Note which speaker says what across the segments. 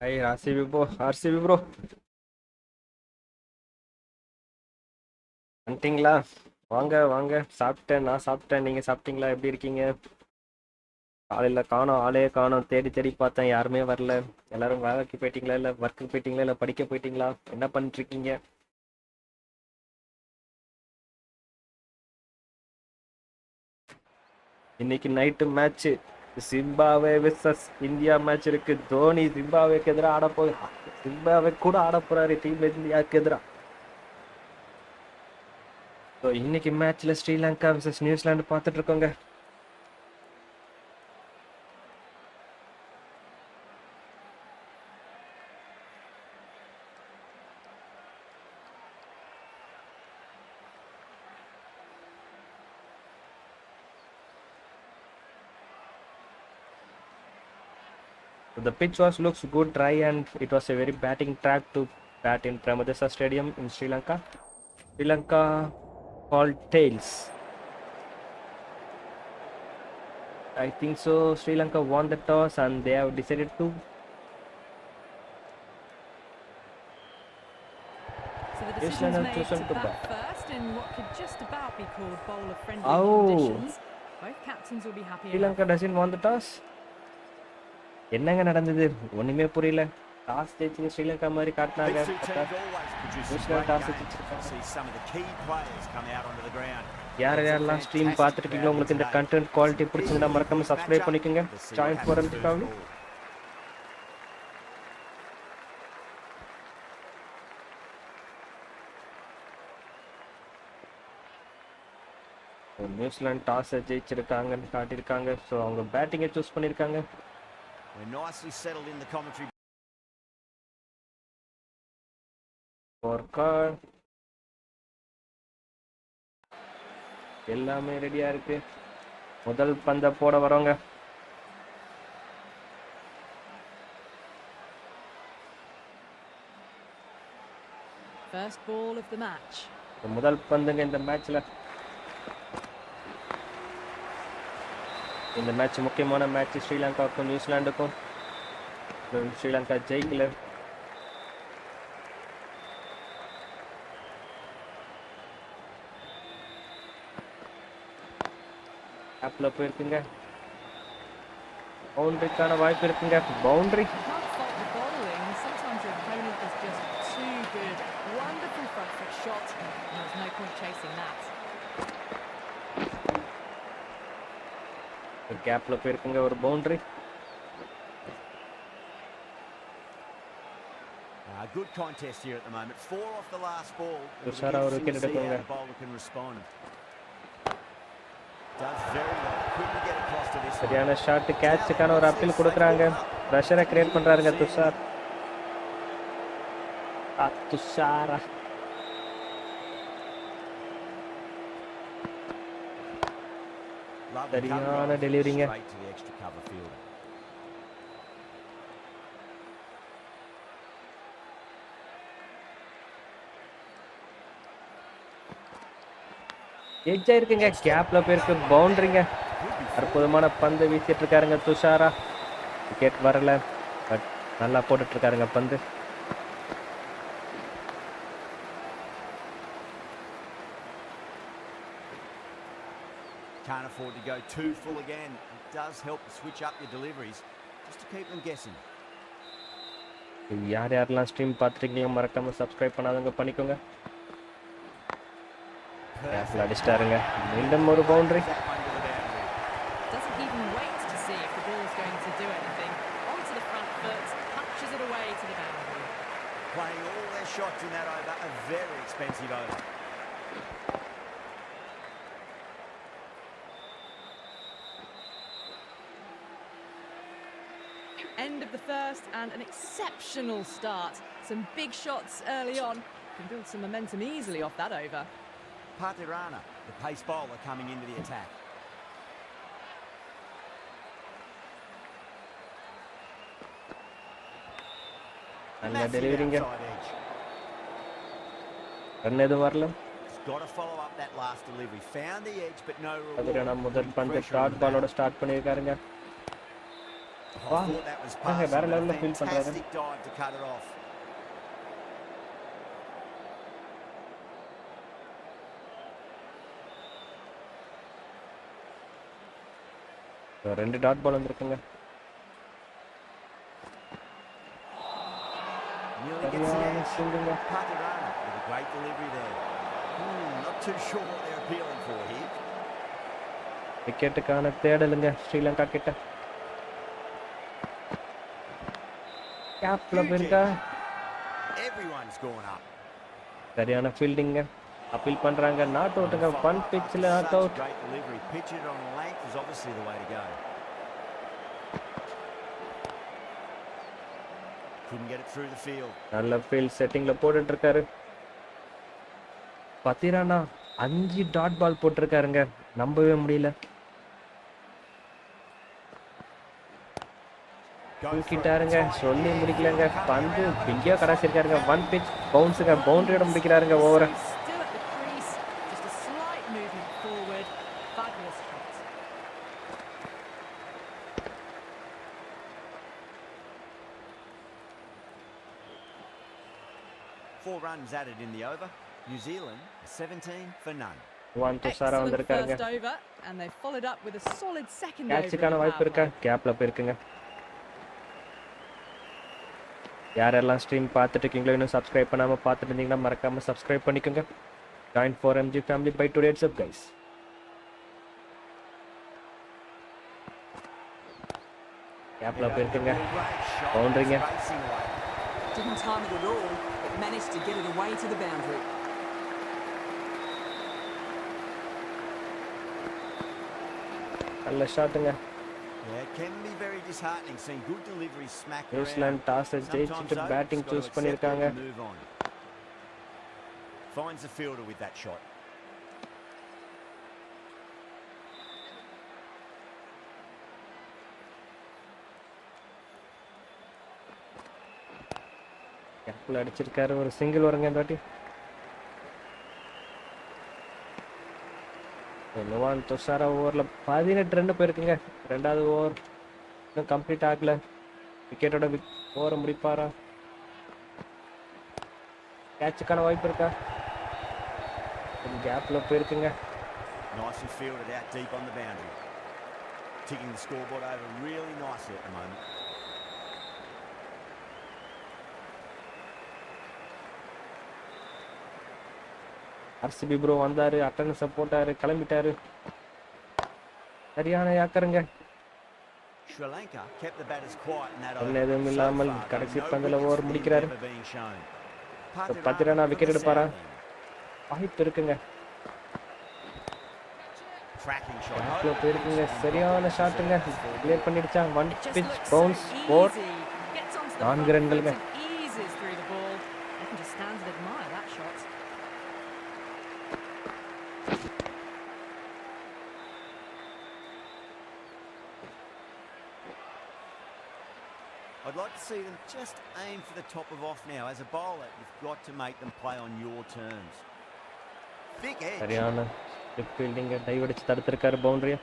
Speaker 1: Hey, RCB bro. வந்துட்டீங்களா? வாங்க வாங்க. சாப்பிட்டேன், நான் சாப்பிட்டேன். நீங்க சாப்பிட்டீங்களா? எப்படி இருக்கீங்க? காலையில காணோம், ஆளே காணோம். தேடி தேடி பார்த்தேன், யாருமே வரல. எல்லாரும் வேலைக்கு போயிட்டீங்களா, இல்ல ஒர்க்கு போயிட்டீங்களா, இல்ல படிக்க போயிட்டீங்களா? என்ன பண்ணிட்டு இருக்கீங்க? இன்னைக்கு night match. Zimbabwe versus India match இருக்கு. தோனி ஜிம்பாவேக்கு எதிராக ஆட போகுது. ஜிம்பாவே கூட ஆட போறாரு டீம் இந்தியாவுக்கு எதிராக. இன்னைக்கு மேட்ச்ல ஸ்ரீலங்கா விசஸ் நியூசிலாந்து பார்த்துட்டு இருக்கோங்க. The pitch looks good, dry, and it was a very batting track to bat in Premadasa Stadium in Sri Lanka. Sri Lanka called tails. I think so. Sri Lanka won the toss and they have decided to.
Speaker 2: So the decision is made to bat first in what could just about be called bowler-friendly conditions. Both captains will be happy.
Speaker 1: Sri Lanka doesn't won the toss. என்னங்க நடந்தது? ஒண்ணுமே புரியல. Toss ஜெயிச்சு ஸ்ரீலங்கா மாதிரி காட்டினாங்க. யார் யாரெல்லாம் stream பார்த்துருக்கீங்களோ, உங்களுக்கு இந்த கண்டென்ட் குவாலிட்டி பிடிச்சிருந்தா மறக்காம சப்ஸ்கிரைப் பண்ணிக்கோங்க. ஜாயின் போறதுக்காக நியூசிலாந்து டாஸ் ஜெயிச்சிருக்காங்கன்னு காட்டியிருக்காங்க. ஸோ அவங்க பேட்டிங்கை சூஸ் பண்ணியிருக்காங்க.
Speaker 3: We're nicely settled in the commentary.
Speaker 1: எல்லாமே ரெடியா இருக்கு. முதல் பந்த போட வரவங்க.
Speaker 2: First ball of the match.
Speaker 1: முதல் பந்துங்க இந்த மேட்ச்ல. இந்த மேட்ச் முக்கியமான மேட்ச் ஸ்ரீலங்காவுக்கும் நியூசிலாண்டுக்கும். ஸ்ரீலங்கா ஜெயிக்கல. ஆப்ல போயிருக்குங்க. பவுண்டரிக்கான வாய்ப்பு இருக்குங்க. பவுண்டரி. கேப்ல போயிருக்குங்க ஒரு boundary.
Speaker 3: Good contest here at the moment. 4 off the last ball.
Speaker 1: Dushara ஒரு wicket எடுக்குங்க.
Speaker 3: Bowler can respond. Does very well. Couldn't get across to this.
Speaker 1: சரியான ஷாட். கேட்சுக்கான ஒரு அப்பீல் கொடுக்குறாங்க. பிரஷரை கிரியேட் பண்றாருங்க துஷார். துஷாரா சரியான டெலிவரிங்க. எட்ஜா இருக்குங்க. கேப்ல போயிருக்கு. பவுண்டரிங்க. அற்புதமான பந்து வீசிட்டு இருக்காருங்க துஷாரா. விக்கெட் வரல, பட் நல்லா போட்டுட்டு இருக்காருங்க பந்து.
Speaker 3: Can't afford to go too full again. It does help to switch up your deliveries just to keep them guessing.
Speaker 1: யார் யாரெல்லாம் ஸ்ட்ரீம் பார்த்துருக்கீங்க மறக்காம சப்ஸ்கிரைப் பண்ணாதவங்க பண்ணிக்கோங்க. கேப்ல அடிச்சிட்டாருங்க. மீண்டும் ஒரு boundary.
Speaker 3: Playing all their shots in that over, a very expensive over.
Speaker 2: End of the first and an exceptional start. Some big shots early on. Can build some momentum easily off that over.
Speaker 3: Patirana, the pace bowler, coming into the attack.
Speaker 1: நல்ல டெலிவரிங்க. Run எதுவும் வரல.
Speaker 3: Got to follow up that last delivery. Found the edge but no reward.
Speaker 1: அதுல நம்ம முதல் பந்து short பாலோட start பண்ணிருக்காருங்க.
Speaker 3: Oh, I thought that was passing,
Speaker 1: வேற
Speaker 3: but a
Speaker 1: லெவல்ல ஃபீல் பண்றாரு.
Speaker 3: fantastic dive to cut it off.
Speaker 1: ரெண்டு டாட் பால் வந்திருக்குங்க.
Speaker 3: Nearly gets the edge. Patirana with a great delivery there. Not too sure what they're appealing for here.
Speaker 1: விக்கெட்டுக்கான தேடலுங்க Sri Lanka கிட்ட. கேப்ல போயிருக்கா.
Speaker 3: Everyone's gone up.
Speaker 1: சரியான ஃபீல்டிங்க. Appeal பண்றாங்க. Not அவுட்டுங்க. One பிட்ச்ல not out.
Speaker 3: Great delivery. Pitch it on length is obviously the way to go. Couldn't get it through the field.
Speaker 1: நல்ல field செட்டிங்ல போட்டுட்டு இருக்காரு. பத்திரானா 5 டாட் பால் போட்டிருக்காருங்க. நம்பவே முடியல. தூக்கிட்டாருங்க. சொல்லி முடிக்கலங்க. பந்து பிங்கியா கடாசிருக்காருங்க. ஒன் பிட்ச் பவுன்ஸுங்க. பவுண்டரியோட முடிக்கிறாருங்க ஓவர.
Speaker 2: Still at the crease, just a slight movement forward. Fabulous shot.
Speaker 3: Four runs added in the over. New Zealand 17 for none.
Speaker 1: One to சாரா
Speaker 2: Excellent
Speaker 1: வந்திருக்காருங்க.
Speaker 2: first over, and they followed up with a solid second over.
Speaker 1: கேட்சுக்கான
Speaker 2: in the
Speaker 1: வாய்ப்பு
Speaker 2: power
Speaker 1: இருக்கா?
Speaker 2: play.
Speaker 1: கேப்ல போயிருக்குங்க. யாரெல்லாம் stream பார்த்துட்டு இருக்கீங்களோ இன்னும் subscribe பண்ணாம பார்த்துட்டு இருந்தீங்கன்னா மறக்காம சப்ஸ்கிரைப் பண்ணிக்கோங்க. Join 4MG family by today it's up guys. கேப்ல போயிருக்குங்க. பவுண்டரிங்க.
Speaker 4: Didn't time it at all, but managed to get it away to the boundary.
Speaker 1: நல்ல ஷாட்டுங்க.
Speaker 3: Yeah, it can be very disheartening seeing good deliveries smack around.
Speaker 1: New Zealand toss ஜெயிச்சிட்டு batting choose பண்ணிருக்காங்க.
Speaker 3: Finds the fielder with that shot.
Speaker 1: கேப்ல அடிச்சிருக்காரு. ஒரு single வருங்க இந்த வாட்டி. நுவான் துஷாரா ஓவரில் 18 ரன் போயிருக்குங்க. ரெண்டாவது ஓவர் இன்னும் கம்ப்ளீட் ஆகல. விக்கெட்டோட ஓவரை முடிப்பாரா? கேட்சுக்கான வாய்ப்பு இருக்கா? கேப்ல போயிருக்குங்க.
Speaker 3: Nicely fielded out deep on the boundary. Ticking the scoreboard over really nicely at the moment.
Speaker 1: RCB bro வந்தாரு. அட்டன்ஸை போட்டாரு. கிளம்பிட்டாரு. சரியான யாக்கருங்க.
Speaker 3: Sri Lanka kept the batters quiet in that
Speaker 1: ஒன்றும்
Speaker 3: over.
Speaker 1: எதுவும் இல்லாமல் கடைசி பந்தில்
Speaker 3: No
Speaker 1: ஓவர்
Speaker 3: wickets
Speaker 1: முடிக்கிறாரு.
Speaker 3: ever being shown.
Speaker 1: Pathirana wicket எடுப்பாரா?
Speaker 3: Southland.
Speaker 1: வாய்ப்பு இருக்குங்க.
Speaker 3: Tracking shot.
Speaker 1: கேப்ல போயிருக்குங்க. சரியான ஷாட்டுங்க. கிளியர் பண்ணிடுச்சா? One
Speaker 2: It just
Speaker 1: pitch
Speaker 2: looks
Speaker 1: bounce
Speaker 2: so
Speaker 1: four.
Speaker 2: easy. Gets onto the
Speaker 1: 4
Speaker 2: front
Speaker 1: ரன்களுங்க.
Speaker 2: foot and eases through the ball. I can just stand and admire that shot.
Speaker 3: I'd like to see them just aim for the top of off now. As a bowler, you've got to make them play on your terms. Thick edge.
Speaker 1: சரியான slip ஃபீல்டிங்க. Dive அடிச்சு தடுத்திருக்காரு பவுண்டரிய.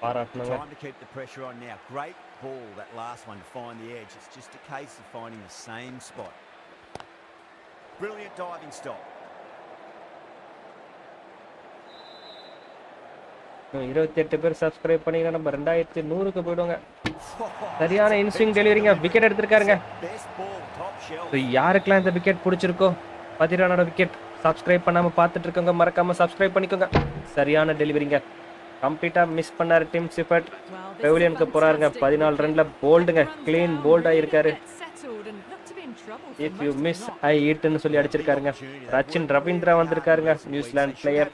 Speaker 1: பாராட்டணுங்க.
Speaker 3: Time to keep the pressure on now. Great ball, that last one, to find the edge. It's just a case of finding the same spot. Brilliant diving stop.
Speaker 1: 28 பேர் subscribe பண்ணீங்கன்னா நம்ம 2100க்கு போயிடுவோங்க. சரியான inswing டெலிவரிங்க. Wicket எடுத்திருக்காருங்க.
Speaker 3: Best ball, top shelf.
Speaker 1: யாருக்கெல்லாம் இந்த விக்கெட் பிடிச்சிருக்கோ பத்திரானோட விக்கெட் சப்ஸ்கிரைப் பண்ணாம பார்த்துட்டு இருக்கோங்க. மறக்காம சப்ஸ்கிரைப் பண்ணிக்கோங்க. சரியான டெலிவரிங்க. கம்ப்ளீட்டா மிஸ் பண்ணாரு Tim Seifert.
Speaker 2: Well, this is
Speaker 1: பெவிலியனுக்கு போறாருங்க.
Speaker 2: fantastic.
Speaker 1: 14 ரன்ல போல்டுங்க. க்ளீன் போல்ட் ஆயிருக்காரு.
Speaker 2: Get settled and look to be in trouble for
Speaker 1: if you
Speaker 2: most of
Speaker 1: miss
Speaker 2: the knock.
Speaker 1: ஐ ஈட்னு சொல்லி அடிச்சிருக்காருங்க. ரச்சின் ரவீந்திரா வந்திருக்காருங்க. New Zealand player,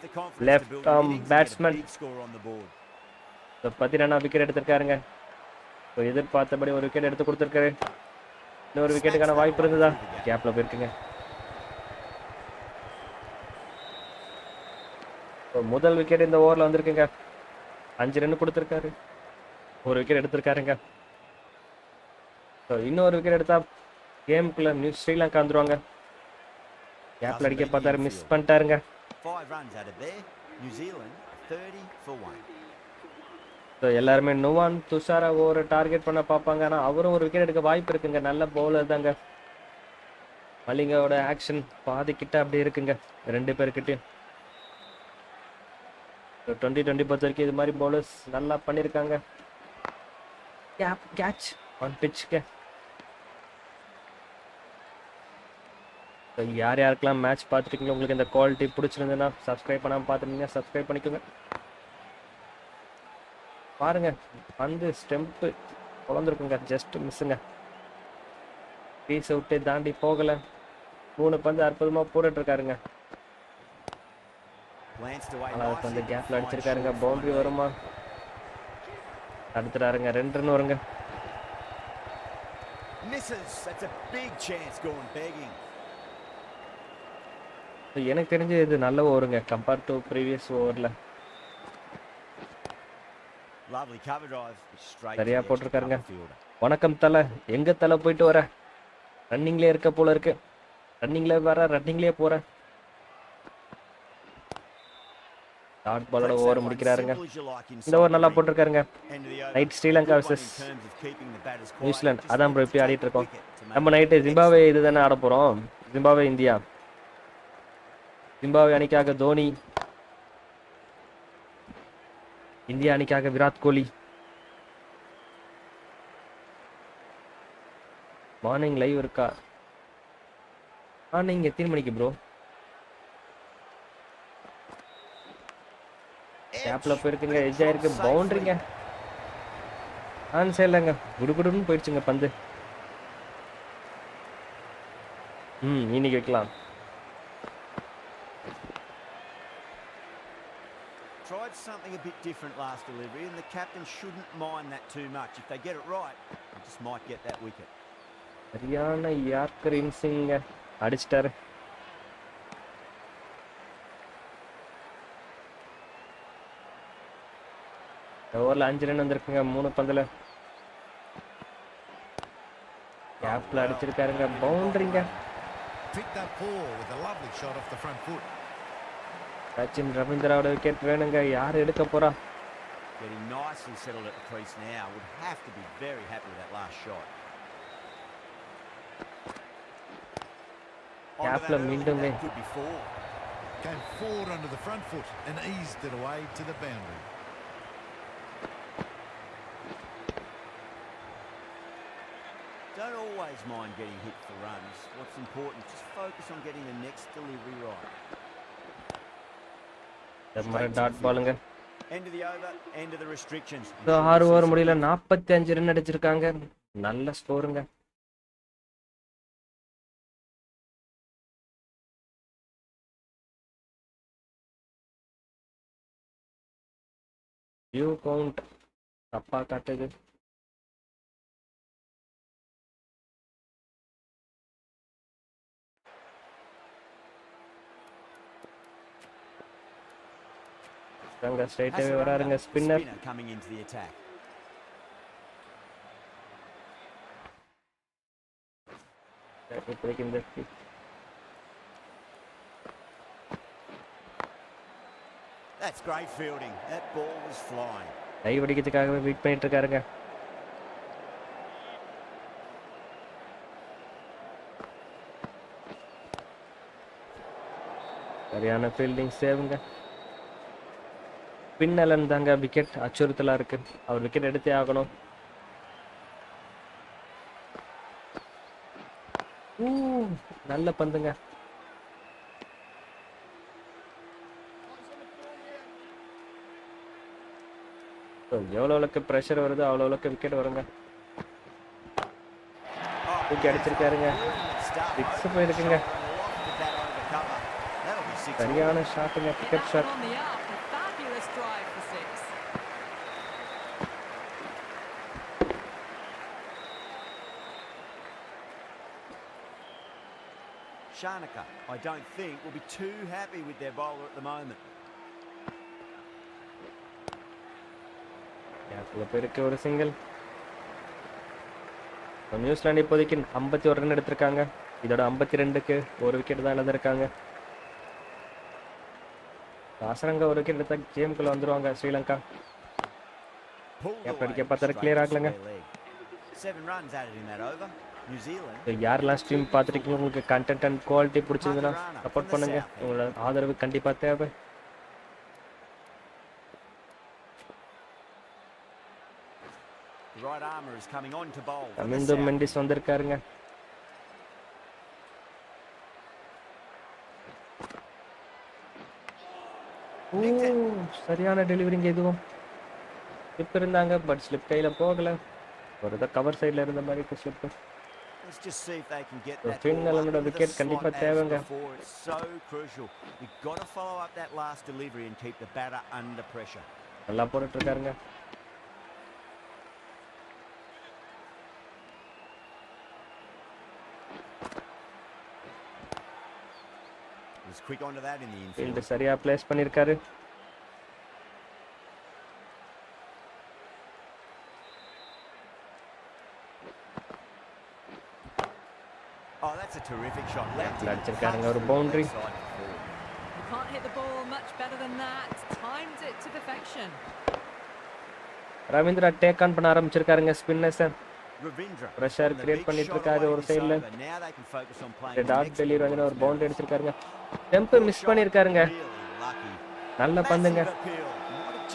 Speaker 1: left arm batsman. Pathirana wicket எடுத்திருக்காருங்க. எதிர்பார்த்தபடி ஒரு விக்கெட் எடுத்து கொடுத்திருக்காரு. இன்னொரு விக்கெட்டுக்கான வாய்ப்பு இருந்ததா? கேப்ல போயிருக்குங்க. முதல் விக்கெட் இந்த ஓவர்ல வந்திருக்குங்க. 5 ரன் கொடுத்திருக்காரு. ஒரு விக்கெட் எடுத்திருக்காருங்க. இன்னொரு விக்கெட் எடுத்தா கேமுக்குள்ள ஸ்ரீலங்கா வந்துருவாங்க. கேப்ல அடிக்க பார்த்தாரு. Miss பண்ணிட்டாருங்க.
Speaker 3: 5 runs out of there. New Zealand 30 for 1.
Speaker 1: So எல்லாருமே நுவான் துஷாரா ஒரு டார்கெட் பண்ண பார்ப்பாங்க. ஆனால் அவரும் ஒரு விக்கெட் எடுக்க வாய்ப்பு இருக்குங்க. நல்ல பவுலர் தாங்க. மலிங்காவோட ஆக்ஷன் பாதிக்கிட்ட அப்படி இருக்குங்க ரெண்டு பேர்கிட்டையும். 2020 பொறுத்த வரைக்கும் இது மாதிரி பவுலர்ஸ் நல்லா பண்ணியிருக்காங்க. கேட்ச் ஆன் பிச்சுக்கு. யார் யாருக்கெல்லாம் மேட்ச் பார்த்துருக்கீங்க, உங்களுக்கு இந்த குவாலிட்டி பிடிச்சிருந்ததுன்னா சப்ஸ்கிரைப் பண்ணாமல் பார்த்துருந்தீங்கன்னா சப்ஸ்கிரைப் பண்ணிக்கோங்க. பாருங்க பந்து ஸ்டெம்ப்பு குழந்திருக்குங்க, ஜஸ்ட் மிஸ்ஸுங்க. பீஸை விட்டு தாண்டி போகலை. 3 பந்து அற்புதமாக போட்டுட்ருக்காருங்க. பந்து கேப்ல அடிச்சிருக்காருங்க. பவுண்டரி வருமா? அடுத்துறாருங்க. 2 ரன் வருங்க. எனக்கு தெரிஞ்சு இது நல்ல ஓவருங்க கம்பேர் டு ப்ரீவியஸ் ஓவரில். சரியா போட்டிருக்காருங்க. வணக்கம் தலை, எங்க தலை போயிட்டு வர? ரன்னிங்லேயே இருக்க போல இருக்கு. ரன்னிங்ல வர, ரன்னிங்லேயே போற. டாட் பாலோட ஓவர் முடிக்கிறாருங்க. இந்த ஓவர் நல்லா போட்டிருக்காருங்க. நைட் ஸ்ரீலங்கா வர்சஸ் நியூசிலாந்து, அதான் ப்ரோ இப்படி ஆடிட்டு இருக்கோம். நம்ம நைட்டு ஜிம்பாவே இதுதானே ஆட போறோம். Zimbabwe India. ஜிம்பாவே அணிக்காக தோனி, இந்தியா அணிக்காக விராட் கோலி. மார்னிங் லைவ் இருக்கா? மார்னிங் எத்தனை மணிக்கு ப்ரோ? கேப்ல போயிருக்குங்க, எஜ் ஆயிருக்கு. பவுண்டரிங்க. ஆன்சர் இல்லைங்க, குடுகுடுன்னு போயிடுச்சுங்க பந்து. இன்னைக்கு வைக்கலாம்.
Speaker 3: Tried something a bit different last delivery, and the captain shouldn't mind that too much. If they get it right, they just might get that wicket.
Speaker 1: சரியான யார்க்கர் இன்சிங்க அடிச்சிட்டாரு. ஓவரில் 5 ரன் வந்திருக்குங்க 3 பந்துல. கேப்ல அடிச்சிருக்காருங்க. பவுண்டரிங்க. சச்சின் ரவீந்திராவோட விக்கெட் வேணுங்க. யார் எடுக்க போறா?
Speaker 3: Getting nicely settled at the crease now. Would have to be very happy with that last shot.
Speaker 1: கேப்ல மீண்டும்
Speaker 5: came forward under the front foot and eased it away to the boundary.
Speaker 3: Don't always mind getting hit for runs. What's important, just focus on getting the next delivery right.
Speaker 1: Dot பாலுங்க.
Speaker 3: End of the over, end of the restrictions.
Speaker 1: 6 over முடியல 45 run அடிச்சிருக்காங்க. நல்ல ஸ்கோருங்க. View count தப்பா காட்டுது. ஸ்ட்ரைட்டாவே வராருங்க spinner.
Speaker 3: Coming into the attack.
Speaker 1: இப்போதைக்கு இந்த
Speaker 3: That's great fielding. That ball was flying.
Speaker 1: Live அடிக்கிறதுக்காகவே wait பண்ணிட்டு இருக்காருங்க. சரியான ஃபீல்டிங் சேவுங்க. பின்னலன் தாங்க விக்கெட் அச்சுறுத்தலா இருக்கு. அவர் விக்கெட் எடுத்தே ஆகணும். நல்ல பந்துங்க. எவ்வளவுக்கு பிரஷர் வருது அவ்வளவுக்கு விக்கெட் வருங்க. தூக்கி அடிச்சிருக்காருங்க. 6 போயிருக்குங்க. சரியான ஷாட்டுங்க, pickup shot.
Speaker 3: Shanaka, I don't think, will be too happy with their bowler at the moment.
Speaker 1: பேருக்கு ஒரு சிங்கிள். நியூசிலாந்து இப்போதைக்கு 51 ரன் எடுத்திருக்காங்க. இதோட 52க்கு ஒரு விக்கெட் தான் இழந்திருக்காங்க. காசரங்க ஒரு விக்கெட் எடுத்தா கேமுக்குள்ள வந்துருவாங்க ஸ்ரீலங்கா.
Speaker 3: Pulled
Speaker 1: கேப்
Speaker 3: away
Speaker 1: அடிக்க பார்த்தாரு,
Speaker 3: straight
Speaker 1: clear
Speaker 3: to
Speaker 1: ஆகலங்க.
Speaker 3: square leg. 7 runs added in that over. New Zealand.
Speaker 1: யாரெல்லாம் ஸ்ட்ரீம் பார்த்துருக்கீங்க, உங்களுக்கு கண்டென்ட் அண்ட் குவாலிட்டி பிடிச்சதுன்னா சப்போர்ட் பண்ணுங்க. உங்களோட ஆதரவு கண்டிப்பாக தேவை.
Speaker 3: The right armour is coming on to bowl.
Speaker 1: Kamindu Mendis வந்திருக்காருங்க. சரியான டெலிவரிங்க. இதுவும் ஸ்லிப் இருந்தாங்க, பட் ஸ்லிப் கையில் போகலை. ஒரு இதை கவர் சைடில் இருந்த மாதிரி இப்போ slip.
Speaker 3: Let's just see if they can get that
Speaker 1: Finn
Speaker 3: ball
Speaker 1: Allenோட
Speaker 3: up into the
Speaker 1: wicket
Speaker 3: slot
Speaker 1: கண்டிப்பா
Speaker 3: as
Speaker 1: தேவைங்க.
Speaker 3: before. It's so crucial. You've got to follow up that last delivery and keep the batter under pressure.
Speaker 1: நல்லா போட்டுட்டு இருக்காருங்க.
Speaker 3: He was quick onto that in the infield.
Speaker 1: Field சரியா place பண்ணியிருக்காரு.
Speaker 3: Oh, that's a terrific shot. Left
Speaker 1: அடிச்சிருக்காருங்க ஒரு boundary.
Speaker 2: You can't hit the ball much better than that. Timed it to perfection.
Speaker 1: Ravindra take on பண்ண ஆரம்பிச்சிருக்காருங்க spinners.
Speaker 3: Ravindra.
Speaker 1: Pressure create பண்ணிட்டு இருக்காரு ஒரு சைடுல.
Speaker 3: Now they can focus on playing.
Speaker 1: Dot delivery வந்து ஒரு boundary அடிச்சிருக்காருங்க. டெம்ப் மிஸ் பண்ணியிருக்காருங்க. நல்ல பந்துங்க.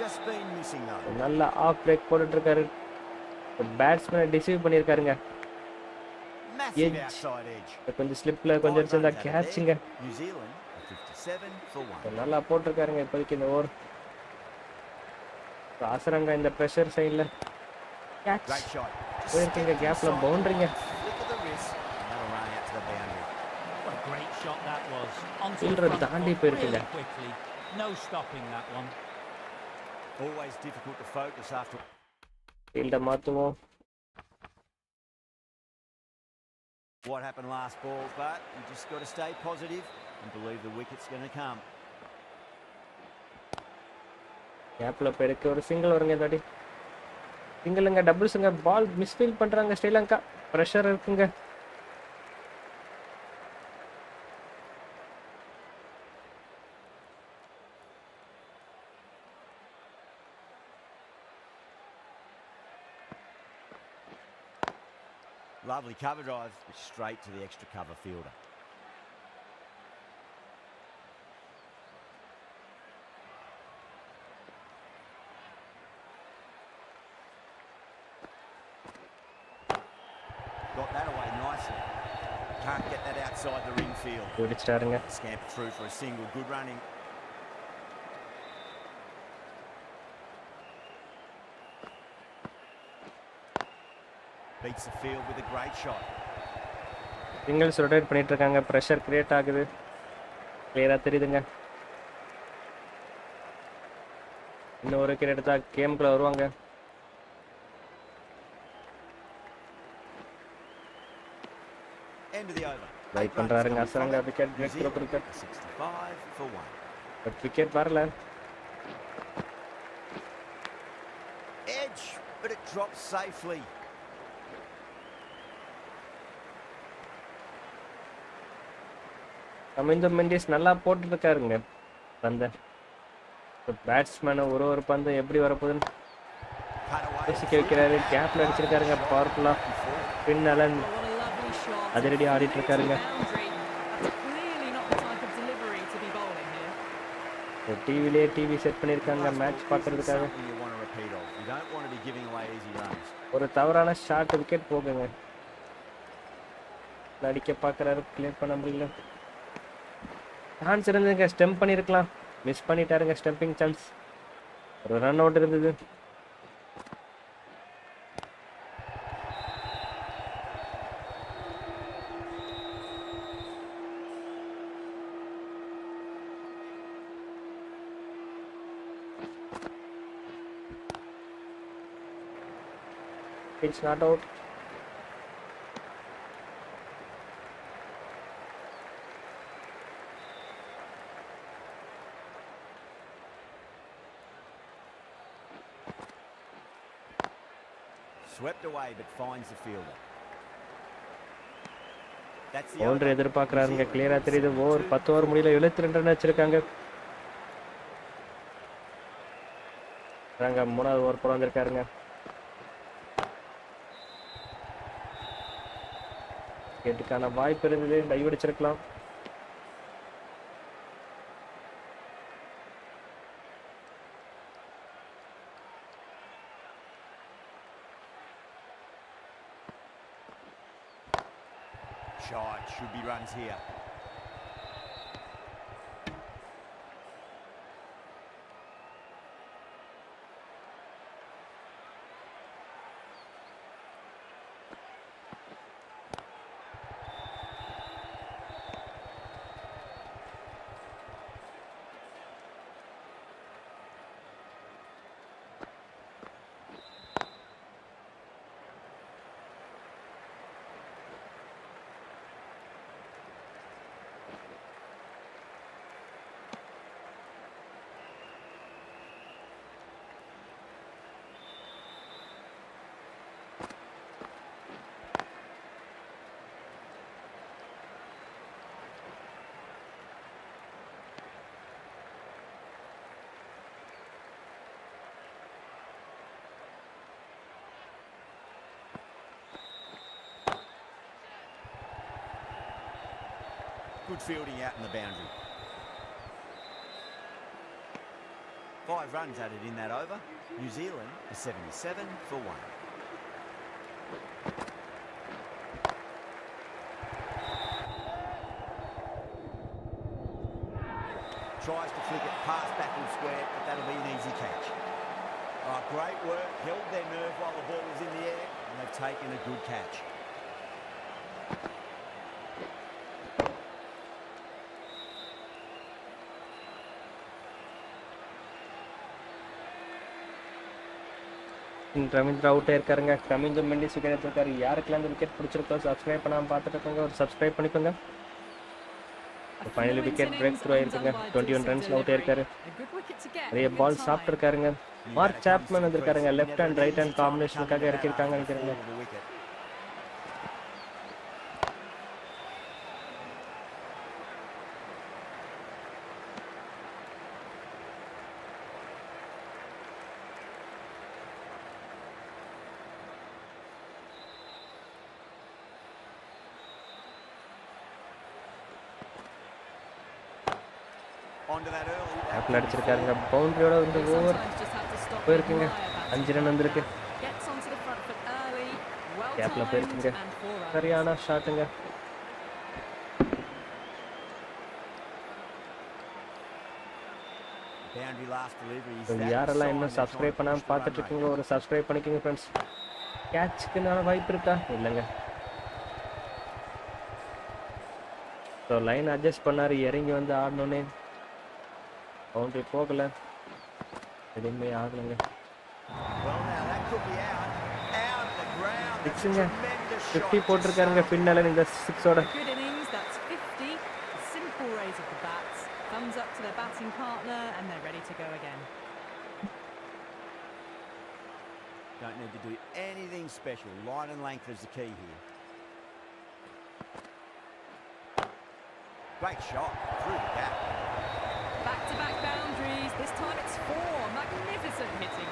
Speaker 3: Just been missing though.
Speaker 1: நல்ல ஆஃப் பிரேக் போட்டுட்டு இருக்காரு. பேட்ஸ்மேனை டிசீவ் பண்ணியிருக்காருங்க.
Speaker 3: Massive outside edge.
Speaker 1: கொஞ்சம் ஸ்லிப்ல கொஞ்சம் அடிச்சிருந்தா கேட்சுங்க.
Speaker 3: New Zealand 57 for 1.
Speaker 1: நல்லா போட்டிருக்காருங்க இப்போதைக்கு இந்த ஓவர். ஆசரங்க இந்த ப்ரெஷர் சைடில் கேட்ச்
Speaker 3: Great shot.
Speaker 1: போயிருக்கீங்க, கேப்ல பவுண்டரிங்க.
Speaker 3: Flick of the wrist and that'll run out to the boundary.
Speaker 6: What a great shot that was. Onto the
Speaker 1: Fielder
Speaker 6: front
Speaker 1: தாண்டி
Speaker 6: foot
Speaker 1: போயிருக்குங்க.
Speaker 6: really quickly. No stopping that one.
Speaker 3: Always difficult to focus after.
Speaker 1: ஃபீல்டை மாற்றுவோம்.
Speaker 3: What happened last ball, but you just got to stay positive and believe the wicket's going to come.
Speaker 1: கேப்ல போயிருக்கு, ஒரு single வருங்க. தாடி சிங்கிளுங்க, டபுள்ஸுங்க. பால் misfield பண்றாங்க Sri Lanka. Pressure இருக்குங்க.
Speaker 3: Lovely cover drive, but straight to the extra cover fielder. Got that away nicely. Can't get that outside the ring field.
Speaker 1: பிடிச்சிட்டாருங்க.
Speaker 3: Scampered through for a single. Good running. Beats the field with a great shot.
Speaker 1: Singles rotate பண்ணிட்டு இருக்காங்க. Pressure create ஆகுது, கிளியரா தெரியுதுங்க. இன்னும் ஒரு wicket எடுத்தா கேமுக்குள்ள வருவாங்க.
Speaker 3: End of the over.
Speaker 1: Try பண்றாருங்க அசரங்க. விக்கெட் பிரேக் கொடுத்துருக்கு.
Speaker 3: 65 for 1.
Speaker 1: பட் விக்கெட் வரல.
Speaker 3: Edge, but it drops safely.
Speaker 1: Kamindu Mendis நல்லா போட்டுட்டு இருக்காருங்க பந்தை. பேட்ஸ்மேனை ஒரு பந்தம் எப்படி வரப்போகுதுன்னு யோசிக்க வைக்கிறாரு. கேப்ல அடிச்சிருக்காருங்க பவர்ஃபுல்லா. பின் Alan
Speaker 2: Oh, what a lovely shot.
Speaker 1: அதிரடி ஆடிட்டு இருக்காருங்க.
Speaker 2: Boundary. That's clearly not the type of delivery to be bowling here.
Speaker 1: TV set பண்ணியிருக்காங்க மேட்ச் பார்க்கறதுக்காக.
Speaker 3: Something you want to repeat of. You don't want to be giving away easy runs.
Speaker 1: ஒரு தவறான shot, wicket போகுங்க. அடிக்க பார்க்குறாரு, clear பண்ண முடியல. Chance இருந்ததுங்க, ஸ்டெம்ப் பண்ணியிருக்கலாம். மிஸ் பண்ணிட்டாருங்க ஸ்டெம்பிங் சான்ஸ். ஒரு ரன் அவுட் இருந்தது. It's not out.
Speaker 3: Swept away but finds the fielder. That's the
Speaker 1: boundary
Speaker 3: over.
Speaker 1: எதிர்பார்க்குறாருங்க, கிளியரா தெரியுது. ஓவர் 10 ஓவர் முடியல, 72 ரன் வச்சிருக்காங்க. அங்க 3வது ஓவர் போட வந்திருக்காருங்க. கேட்டுக்கான வாய்ப்பு இருந்தது, dive அடிச்சிருக்கலாம்.
Speaker 3: Shot, should be runs here. Good fielding out in the boundary. 5 runs added in that over. New Zealand are 77 for 1. Tries to flick it past back and square, but that'll be an easy catch. Oh, great work, held their nerve while the ball was in the air, and they've taken a good catch.
Speaker 1: Ravindra out ஆயிருக்காருங்க. Kamindu Mendis wicket எடுத்திருக்காரு. யாருக்கெல்லாம் இந்த wicket பிடிச்சிருக்கோ subscribe பண்ணாமல் பார்த்துட்டு இருக்கோங்க, ஒரு subscribe பண்ணிக்கோங்க. ஃபைனலி விக்கெட் பிரேக் த்ரூ ஆயிருக்குங்க. 21 ரன்ஸ்ல அவுட் ஆயிருக்காரு. நிறைய பால் சாப்பிட்டுருக்காருங்க. மார்க் சாப்மன் வந்திருக்காருங்க. லெஃப்ட் ஹேண்ட் ரைட் ஹேண்ட் காம்பினேஷனுக்காக இறக்கிருக்காங்க நினைக்கிறேங்க. கேப்ல அடிச்சிருக்காருங்க. பவுண்டரியோட வந்து ஓவர் போயிருக்குங்க. 5 ரன் வந்திருக்கு. கேப்ல போயிருக்குங்க. சரியான ஷாட்டுங்க. யாரெல்லாம் இன்னும் சப்ஸ்கிரைப் பண்ணாம பார்த்துட்டு இருக்கீங்க, ஒரு சப்ஸ்கிரைப் பண்ணிக்கோங்க ஃப்ரெண்ட்ஸ். கேட்சுக்கு வாய்ப்பு இருக்கா? இல்லைங்க. ஸோ லைன் அட்ஜஸ்ட் பண்ணாரு, இறங்கி வந்து ஆடணுன்னே. பவுண்டரி போகல, எதுவுமே ஆகலைங்க. சிக்ஸுங்க. 50 போட்டிருக்காருங்க பின்னால இந்த சிக்ஸோட.
Speaker 2: Good innings, that's 50. A simple raise of the bats, thumbs up to their batting partner, and they're ready to go again.
Speaker 3: Don't need to do anything special. Line and length is the key here. Great shot through the gap.
Speaker 2: Back-to-back boundaries. This time it's 4. Magnificent hitting.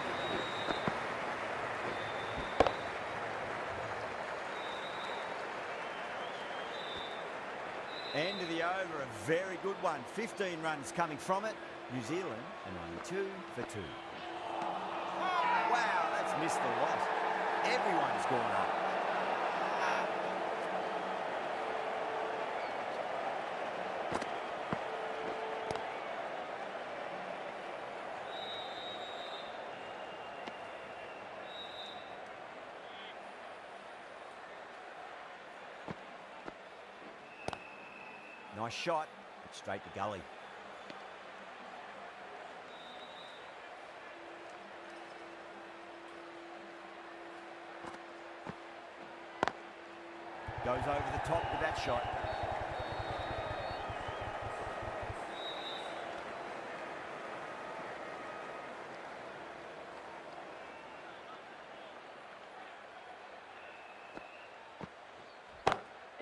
Speaker 3: End of the over, a very good one. 15 runs coming from it. New Zealand and only 2 for 2. Wow, that's missed the lot. Everyone's gone up. Nice shot, but straight to gully. Goes over the top with that shot.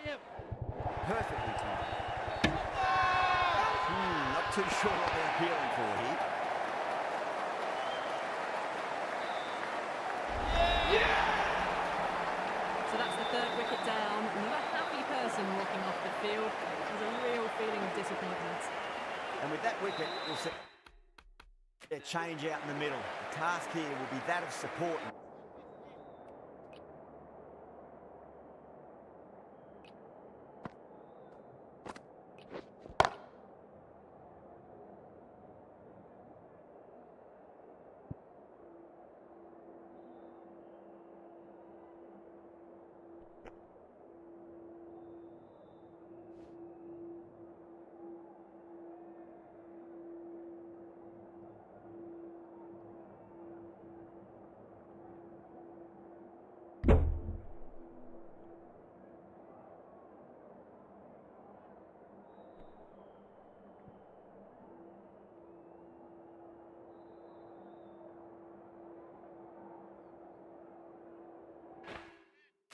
Speaker 3: Yep, perfectly timed. Not too sure what they're appealing for here. will set a change out in the middle. The task here will be that of support.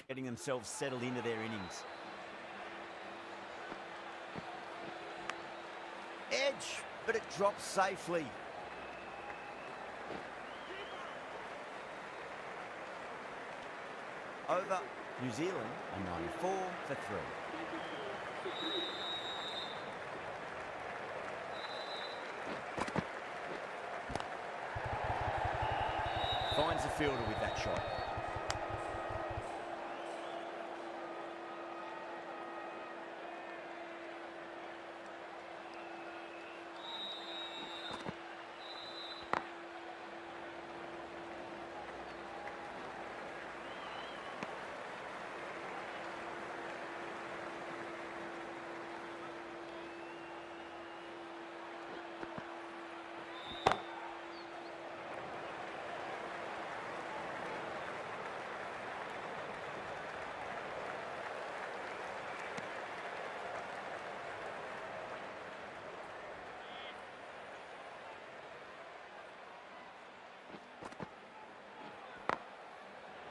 Speaker 3: Getting themselves settled into their innings. Edge, but it drops safely. Over New Zealand, a 94 for 3. Finds the fielder with that shot.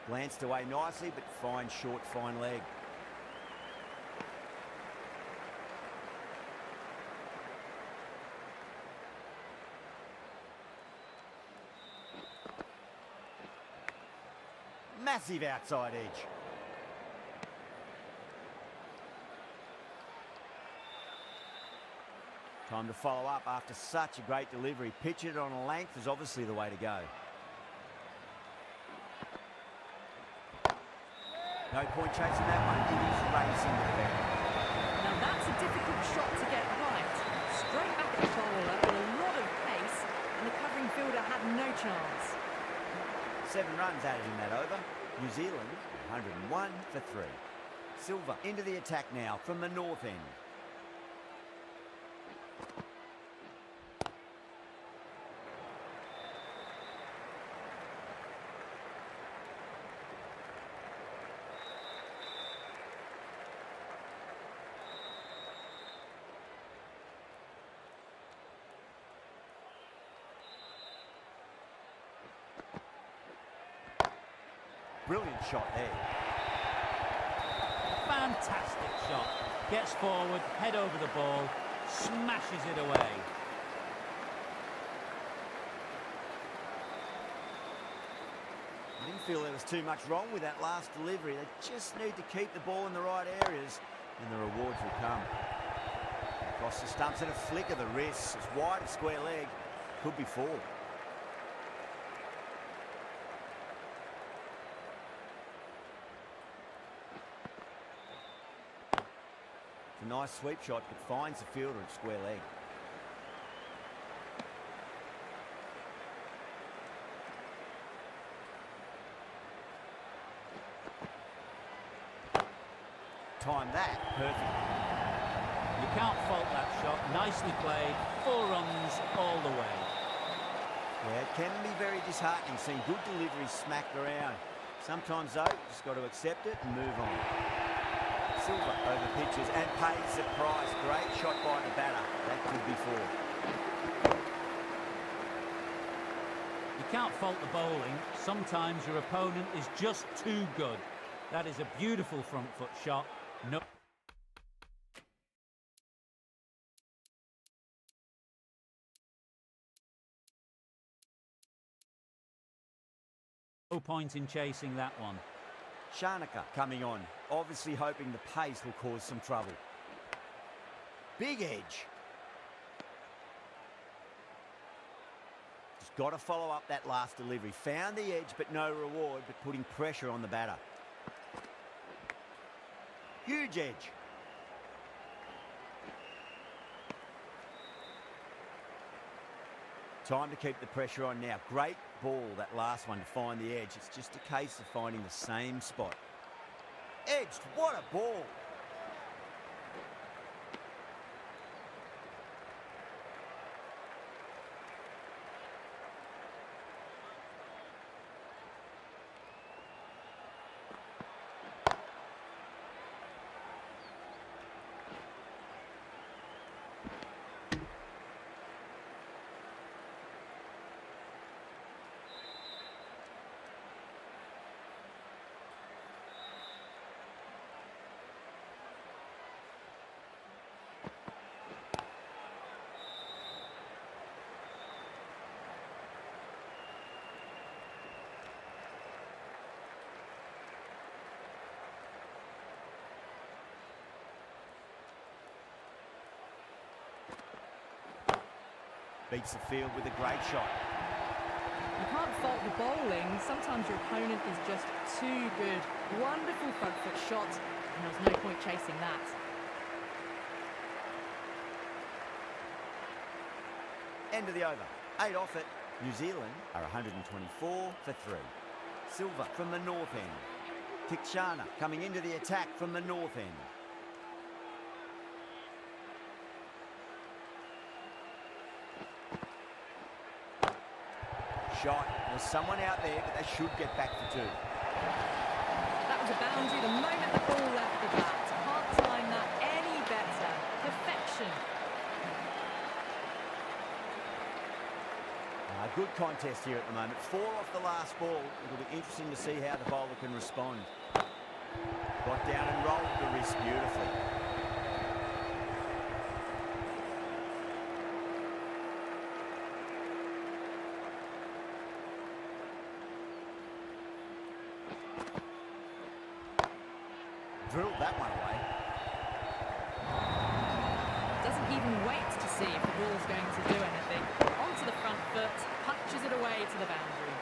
Speaker 3: Glanced away nicely, but fine short, fine leg. Massive outside edge. Time to follow up after such a great delivery. Pitch it on a length is obviously the way to go. No point chasing that one. It is racing to the boundary.
Speaker 2: Now that's a difficult shot to get right. Straight back at the bowler with a lot of pace, and the covering fielder had no chance.
Speaker 3: 7 runs added in that over. New Zealand, 101 for 3. Silva into the attack now from the north end. Brilliant shot there.
Speaker 6: Fantastic shot. Gets forward, head over the ball, smashes it away.
Speaker 3: I didn't feel there was too much wrong with that last delivery. They just need to keep the ball in the right areas and the rewards will come. Across the stumps and a flick of the wrist. It's wide of square leg. Could be 4. It's a nice sweep shot, but finds the fielder at square leg. Time that perfectly.
Speaker 6: You can't fault that shot. Nicely played. 4 runs all the way.
Speaker 3: Yeah, it can be very disheartening seeing good deliveries smacked around. Sometimes though, just got to accept it and move on. Silva over pitches and pays the price. Great shot by the batter. That could be 4.
Speaker 6: You can't fault the bowling. Sometimes your opponent is just too good. That is a beautiful front foot shot. No point in chasing that one.
Speaker 3: Shanaka coming on, obviously hoping the pace will cause some trouble. Big edge. got to follow up that last delivery. Found the edge, but no reward, but putting pressure on the batter. Huge edge. Time to keep the pressure on now. Great ball, that last one, to find the edge. It's just a case of finding the same spot. Edged, what a ball. Beats the field with a great shot.
Speaker 2: You can't fault the bowling. Sometimes your opponent is just too good. Wonderful front foot shot, and there was no point chasing that.
Speaker 3: End of the over. 8 off it. New Zealand are 124 for 3. Silva from the north end. Tikshana coming into the attack from the north end. Shot. There's someone out there, but they should get back for 2.
Speaker 2: That was a boundary the moment the ball left the bat. Can't time that any better. Perfection.
Speaker 3: Good contest here at the moment. 4 off the last ball. It'll be interesting to see how the bowler can respond. Got down and rolled the wrist beautifully. Drilled that one away.
Speaker 2: Doesn't even wait to see if the ball's going to do anything. Onto the front foot, punches it away to the boundary.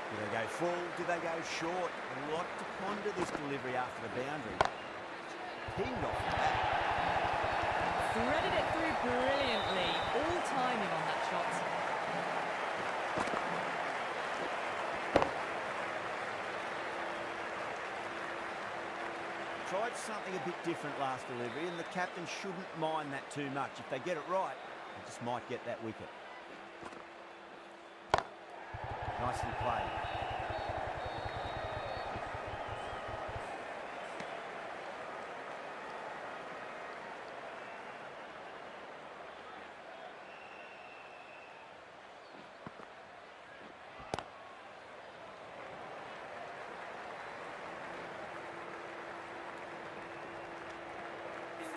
Speaker 3: Do they go full? Do they go short? A lot to ponder this delivery after the boundary. Pinged off the bat.
Speaker 2: Threaded it through brilliantly. All timing on that shot.
Speaker 3: Tried something a bit different last delivery, and the captain shouldn't mind that too much. If they get it right, they just might get that wicket. Nicely played.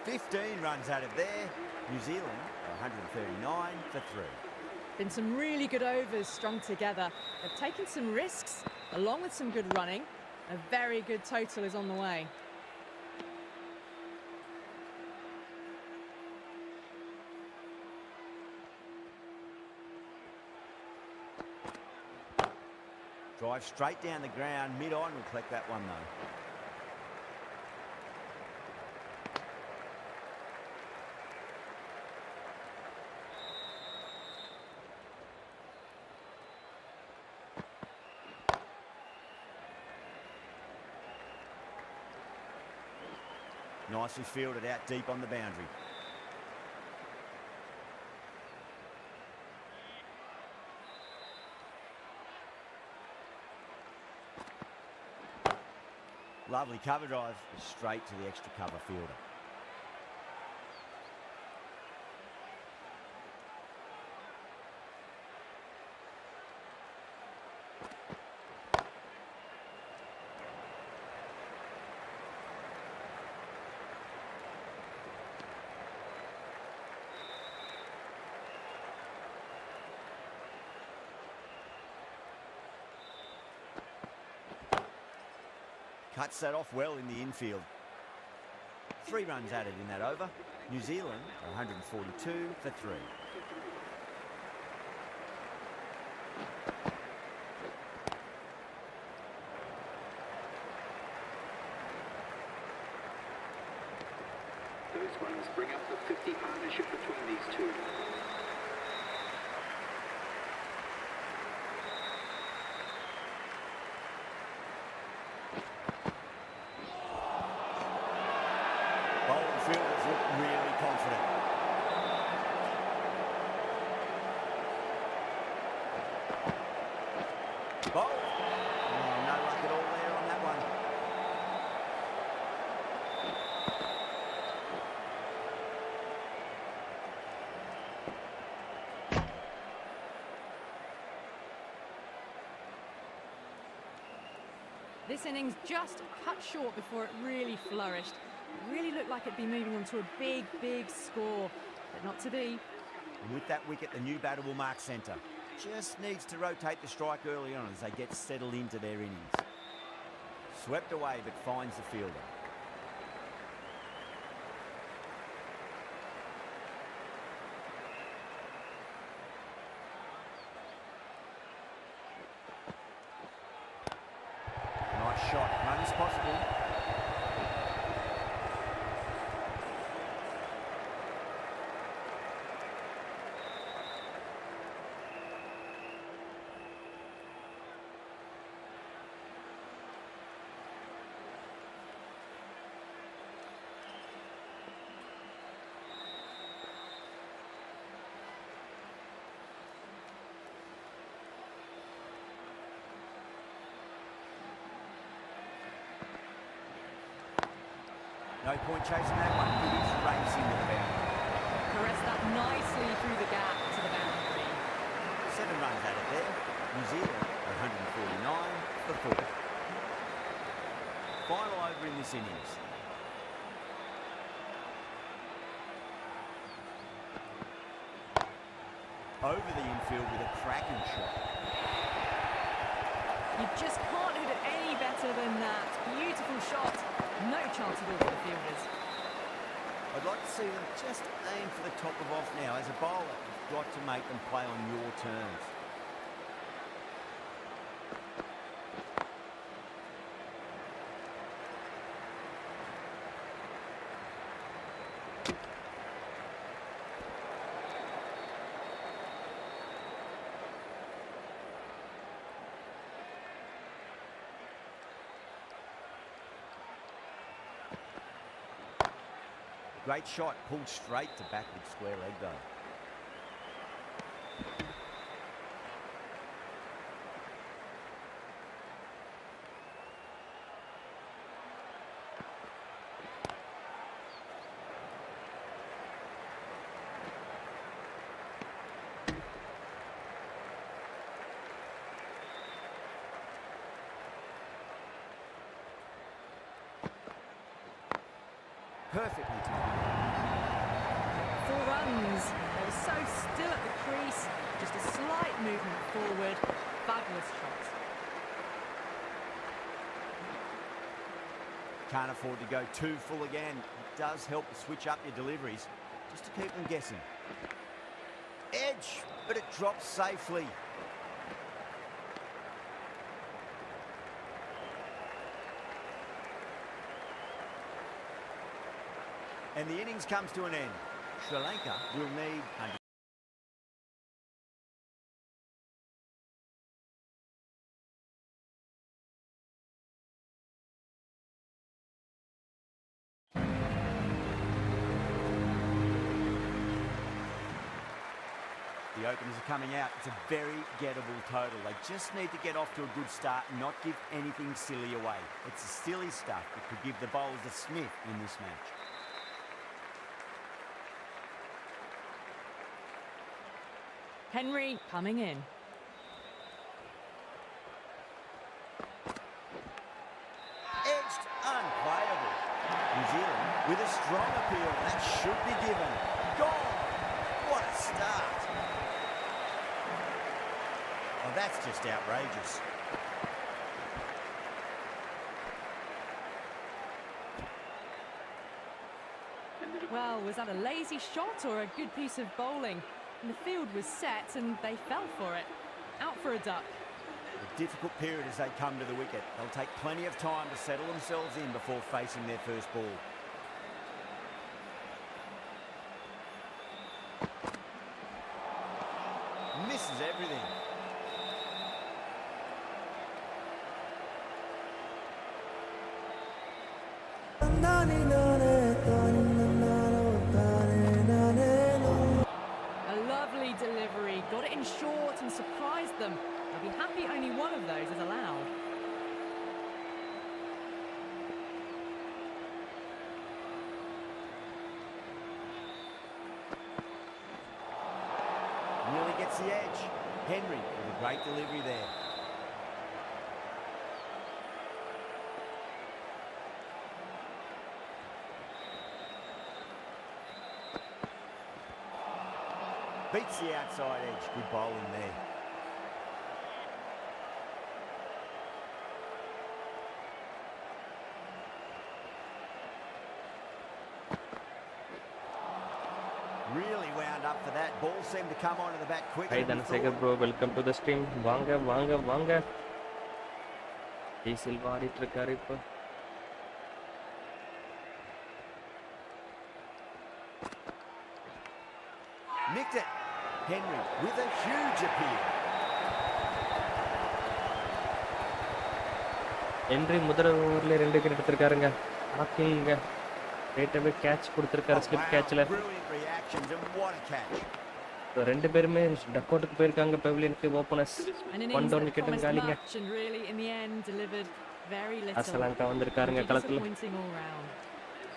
Speaker 3: Fifteen runs out of there. New Zealand are 139 for 3.
Speaker 2: Been some really good overs strung together. They've taken some risks, along with some good running. A very good total is on the way.
Speaker 3: Drive straight down the ground. Mid-on will collect that one though. Nicely fielded out deep on the boundary. Lovely cover drive, straight to the extra cover fielder. Cuts that off well in the infield. 3 runs added in that over. New Zealand are 142 for 3.
Speaker 7: Those ones bring up the 50 partnership between these two.
Speaker 3: Bowling fielders look really confident. Bowl. Oh, no luck at all there on that one.
Speaker 2: This innings just cut short before it really flourished. It really looked like it'd be moving on to a big, big score, but not to be.
Speaker 3: And with that wicket, the new batter will mark centre. Just needs to rotate the strike early on as they get settled into their innings. Swept away, but finds the fielder. Nice shot. Run is possible. No point chasing that one. It is racing to the boundary.
Speaker 2: Caressed that nicely through the gap to the boundary.
Speaker 3: 7 runs out of there. New Zealand 149 for 4. Final over in this innings. Over the infield with a cracking shot.
Speaker 2: You just can't hit it any better than that. Beautiful shot. No chance at all for the fielders.
Speaker 3: I'd like to see them just aim for the top of off now. As a bowler, you've got to make them play on your terms. Great shot, pulled straight to backward square leg though. Perfectly timed.
Speaker 2: 4 runs. They were so still at the crease. Just a slight movement forward. Fabulous shot.
Speaker 3: Can't afford to go too full again. It does help to switch up your deliveries, just to keep them guessing. Edge, but it drops safely. And the innings comes to an end. Sri Lanka will need The openers are coming out. It's a very gettable total. They just need to get off to a good start and not give anything silly away. It's the silly stuff that could give the bowlers a sniff in this match.
Speaker 2: Henry coming in.
Speaker 3: Edged, unplayable. New Zealand with a strong appeal. That should be given. Gone. What a start. Oh, that's just outrageous.
Speaker 2: Well, was that a lazy shot or a good piece of bowling? And the field was set and they fell for it. Out for a duck.
Speaker 3: A difficult period as they come to the wicket. They'll take plenty of time to settle themselves in before facing their first ball.
Speaker 2: A lovely delivery, got it in short and surprised them. They'll be happy only one of those is allowed.
Speaker 3: Really gets the edge. Henry with a great delivery there. Beats the outside edge. Good bowling there. Really wound up for that. Ball seemed to come onto the bat quicker.
Speaker 1: Hi Dhanashekhar bro, welcome to the stream. வாங்க வாங்க வாங்க. Diesel வாடிட்டு இருக்காரு இப்போ.
Speaker 3: Nicked it. Henry with a huge appeal.
Speaker 1: Henry முதல் ஓவர்ல 2 wicket எடுத்திருக்காருங்க. ஆக்கிங்க ரேட்டவே catch கொடுத்திருக்காரு slip கேட்ச்ல.
Speaker 3: Brilliant reactions and what a catch.
Speaker 1: ரெண்டு பேருமே டக் அவுட்டுக்கு போயிருக்காங்க பெவிலியனுக்கு openers.
Speaker 2: An innings
Speaker 1: 1 down
Speaker 2: that
Speaker 1: wicket
Speaker 2: promised
Speaker 1: காலிங்க.
Speaker 2: much and really in the end delivered very little.
Speaker 1: Lanka வந்திருக்காருங்க களத்துல.
Speaker 2: Disappointing all round.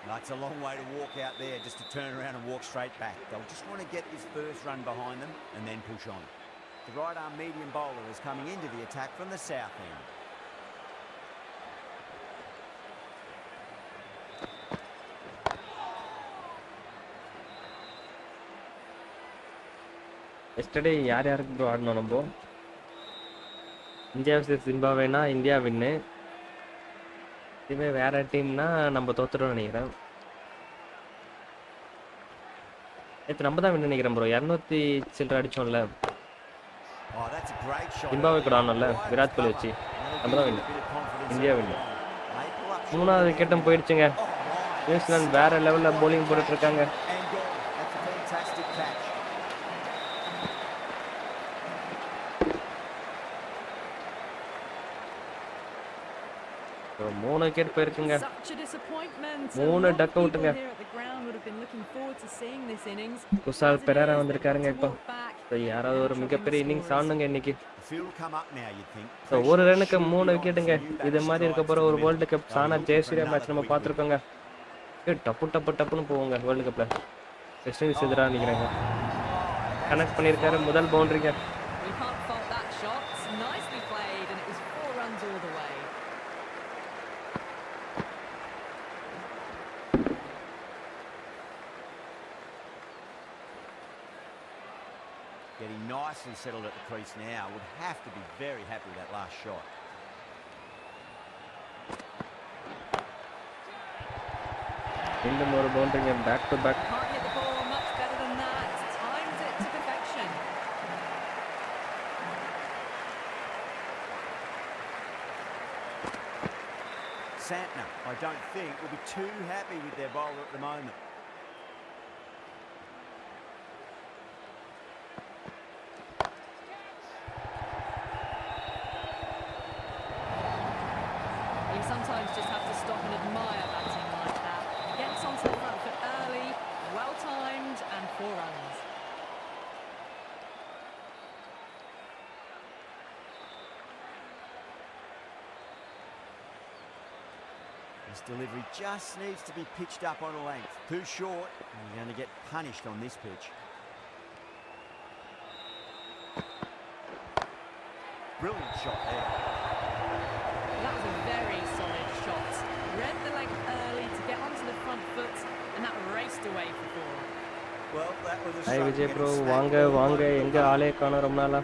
Speaker 3: That's a long way to walk out there just to turn around and walk straight back. They'll just want to get this first run behind them and then push on. The right arm medium bowler is coming into the attack from the south end.
Speaker 1: Yesterday யாருக்கு bro ஆடணும் நம்ம? India vs ஜிம்பாப்வேனா India வின்னு. இதுவே வேற டீம்னா நம்ம தோத்துறோம்னு நினைக்கிறேன். நேற்று நம்ம தான் வின்னு நினைக்கிறேன் ப்ரோ. 200 சில்லற அடிச்சோம்ல.
Speaker 3: Oh, that's a great shot.
Speaker 1: Zimbabwe கூட ஆடணும்ல விராட் கோலி வச்சு. நம்ம தான் வின்னு. இந்தியா வின்னு. மூணாவது விக்கெட்டும் போயிடுச்சுங்க. நியூசிலாந்து வேற லெவல்ல bowling போட்டுட்டு இருக்காங்க.
Speaker 3: And gone. That's a fantastic catch.
Speaker 1: மூணு விக்கெட் போயிருக்குங்க.
Speaker 2: Such a disappointment.
Speaker 1: மூணு
Speaker 2: A lot of
Speaker 1: டக் அவுட்டுங்க.
Speaker 2: people here at the ground would have been looking forward to seeing this innings.
Speaker 1: Kusal
Speaker 2: As it
Speaker 1: Perera
Speaker 2: is,
Speaker 1: வந்திருக்காருங்க
Speaker 2: they've
Speaker 1: இப்போ.
Speaker 2: got to walk back
Speaker 1: யாராவது ஒரு
Speaker 2: and
Speaker 1: மிகப்பெரிய
Speaker 2: trouble the
Speaker 1: innings
Speaker 2: scorers.
Speaker 1: ஆடணுங்க இன்னைக்கு.
Speaker 3: The field will come up now, you'd think.
Speaker 1: So ஒரு ரனுக்கு 3 விக்கெட்டுங்க. இது மாதிரி இருக்க போற ஒரு வேர்ல்டு கப் சானா ஜெயசூர்யா மேட்ச் நம்ம பார்த்துருக்கோங்க. டப்பு டப்பு டப்புன்னு போவோங்க வேர்ல்டு கப்ல. வெஸ்ட் இண்டீஸ் எதிராக நிற்கிறாங்க. கனெக்ட் பண்ணியிருக்காரு முதல் பவுண்டரிங்க.
Speaker 2: We can't fault that shot. Nicely played, and it was 4 runs all the way.
Speaker 3: Getting nicely settled at the crease now. Would have to be very happy with that last shot.
Speaker 1: மீண்டும் ஒரு பவுண்டரிங்க. Back to back.
Speaker 2: Can't hit the ball much better than that. Timed it to perfection.
Speaker 3: Santner, I don't think, will be too happy with their bowler at the moment.
Speaker 2: You sometimes just have to stop and admire batting like that. Gets onto the front foot early, well timed, and 4 runs.
Speaker 3: This delivery just needs to be pitched up on a length. Too short, and he's going to get punished on this pitch. Brilliant shot there.
Speaker 2: That was a very solid shot. Read the length early to get onto the front foot, and that raced away for 4.
Speaker 3: Well, that was a
Speaker 1: hi
Speaker 3: stroke
Speaker 1: Vijay
Speaker 3: getting
Speaker 1: bro
Speaker 3: snapped
Speaker 1: வாங்க
Speaker 3: early.
Speaker 1: வாங்க. எங்க ஆளே காணோம் ரொம்ப நாளா.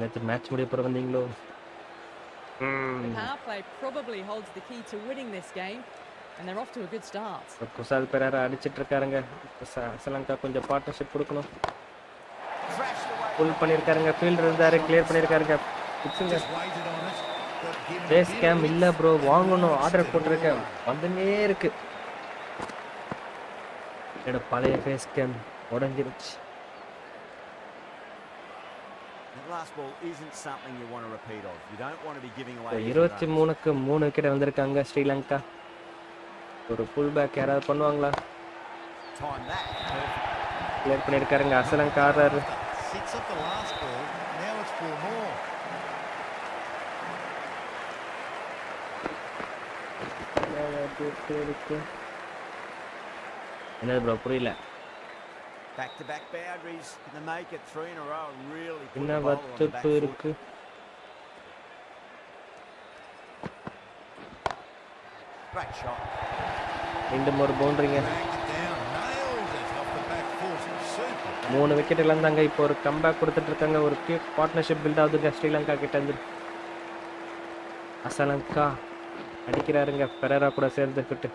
Speaker 1: நேற்று match முடிய போற வந்தீங்களோ?
Speaker 2: The power play probably holds the key to winning this game, and they're off to a good start.
Speaker 1: Kusal Perera அடிச்சிட்டு இருக்காருங்க. ஸ்ரீலங்கா கொஞ்சம் பார்ட்னர்ஷிப் கொடுக்கணும்.
Speaker 3: Crashed away.
Speaker 1: புல் பண்ணியிருக்காருங்க. ஃபீல்டர் இருந்தாரு கிளியர் பண்ணியிருக்காருங்க. பிச்சுங்க.
Speaker 5: Just waited on it. But given a
Speaker 1: pace
Speaker 5: bit
Speaker 1: came
Speaker 5: of
Speaker 1: இல்ல bro வாங்கணும். ஆர்டர் போட்டிருக்கேன் வந்துனே இருக்கு. என்னோட பழைய ஃபேஸ் கேம் உடஞ்சிருச்சு.
Speaker 3: It last ball isn't something you want to repeat of. You don't want to be giving away easy
Speaker 1: 23க்கு 3 wicket வந்திருக்காங்க ஸ்ரீலங்கா. ஒரு புல் பேக் யாராவது பண்ணுவாங்களா?
Speaker 3: Time that. Perfect.
Speaker 1: கிளியர் பண்ணியிருக்காருங்க. அசலங்கா ஆடுறாரு.
Speaker 5: 6 off the last ball. Now it's 4 more.
Speaker 1: என்னது bro புரியல?
Speaker 3: Back-to-back boundaries. Can they make it 3 in a row and really put
Speaker 1: என்ன
Speaker 3: the bowler on the back
Speaker 1: வத்துப்பு
Speaker 3: foot?
Speaker 1: இருக்கு?
Speaker 3: Great shot.
Speaker 1: மீண்டும் ஒரு பவுண்டரிங்க.
Speaker 5: Back it down. Nailed it off the back foot. Super.
Speaker 1: 3 wicket இழந்தாங்க. இப்போ ஒரு comeback கொடுத்துட்டு இருக்காங்க. ஒரு cute partnership build ஆகுதுங்க ஸ்ரீலங்கா கிட்ட இருந்து. அசலங்கா அடிக்கிறாருங்க பெரேரா கூட சேர்ந்துக்கிட்டு.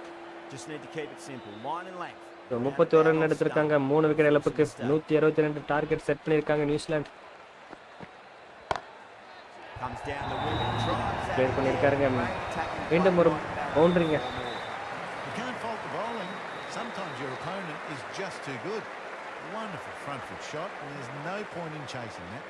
Speaker 3: Just need to keep it simple. Line and length.
Speaker 1: 31 run எடுத்திருக்காங்க. 3 விக்கெட் இழப்புக்கு 162 டார்கெட் செட் பண்ணியிருக்காங்க New Zealand.
Speaker 3: Comes down the wing and drives
Speaker 1: clear
Speaker 3: out.
Speaker 1: பண்ணியிருக்காருங்க.
Speaker 3: Great attacking
Speaker 1: மீண்டும் ஒரு பவுண்டரிங்க.
Speaker 5: You can't fault the bowling. Sometimes your opponent is just too good. Wonderful front foot shot, and there's no point in chasing that.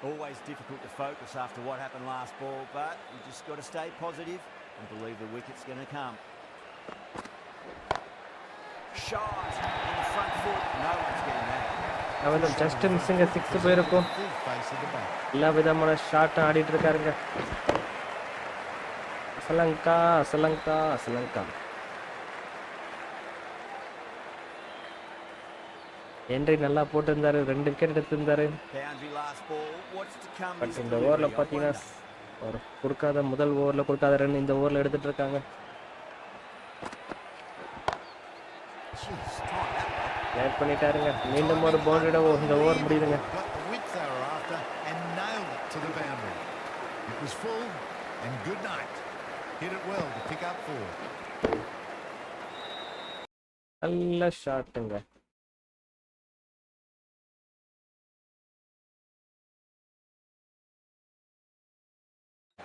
Speaker 3: Always difficult to focus after what happened last ball, but you just got to stay positive and believe the wicket's going to come. Shot in the front foot. No one's getting that.
Speaker 1: அவன் just மிஸ்ஸிங்க 6 போயிருக்கும்.
Speaker 5: Full face of the bat.
Speaker 1: எல்லா விதமான ஷாட்டும் ஆடிட்டு இருக்காருங்க. Asalanka Asalanka Asalanka. Entry நல்லா போட்டிருந்தாரு. 2 wicket எடுத்திருந்தாரு.
Speaker 3: Boundary last ball. What's to come
Speaker 1: but
Speaker 3: is
Speaker 1: இந்த
Speaker 3: delivery,
Speaker 1: ஓவரில்
Speaker 3: I
Speaker 1: பார்த்தீங்கன்னா
Speaker 3: wonder.
Speaker 1: ஒரு கொடுக்காத முதல் ஓவரில் கொடுக்காத ரன் இந்த ஓவரில் எடுத்துட்டு இருக்காங்க.
Speaker 3: Jeez, time that one.
Speaker 1: Clear பண்ணிட்டாருங்க. மீண்டும் ஒரு பவுண்டரியோட இந்த ஓவர் முடியுதுங்க.
Speaker 5: Got the width they were after and nailed it to the boundary. It was full and good night. Hit it well to pick up 4.
Speaker 1: நல்ல ஷாட்டுங்க.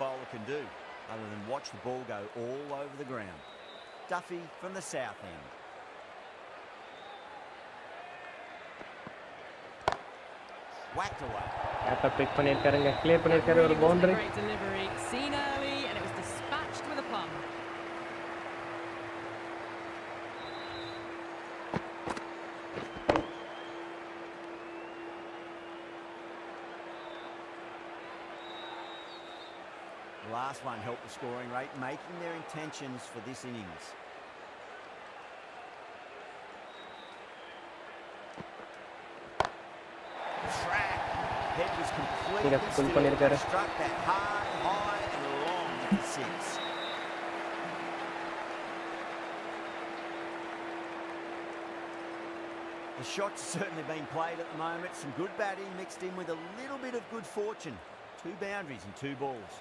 Speaker 3: Bowler can do other than watch the ball go all over the ground. Duffy from the south end. Whacked away.
Speaker 1: கேப்பை big பண்ணியிருக்காருங்க. Clear பண்ணியிருக்காரு ஒரு
Speaker 2: Really wasn't a
Speaker 1: boundary.
Speaker 2: great delivery. Seen early and it was dispatched with a plum.
Speaker 3: The last one helped the scoring rate, making their intentions for this innings. Track. Head was completely
Speaker 1: full
Speaker 3: still.
Speaker 1: பண்ணியிருக்காரு.
Speaker 3: Struck that hard, high and long with the 6. The shots are certainly being played at the moment. Some good batting mixed in with a little bit of good fortune. 2 boundaries and 2 balls.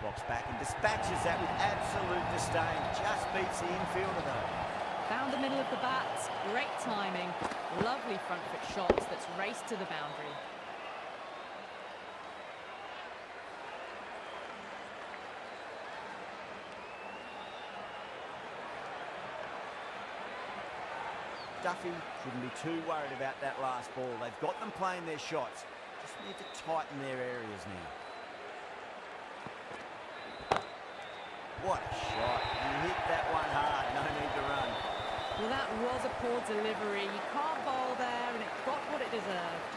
Speaker 3: Blocks back and dispatches that with absolute disdain. Just beats the infielder though.
Speaker 2: Found the middle of the bat. Great timing. Lovely front foot shots that's raced to the boundary.
Speaker 3: Duffy shouldn't be too worried about that last ball. They've got them playing their shots. Just need to tighten their areas now. What a shot. You hit that one hard. No need to run.
Speaker 2: Well, that was a poor delivery. You can't bowl there and it got what it deserved.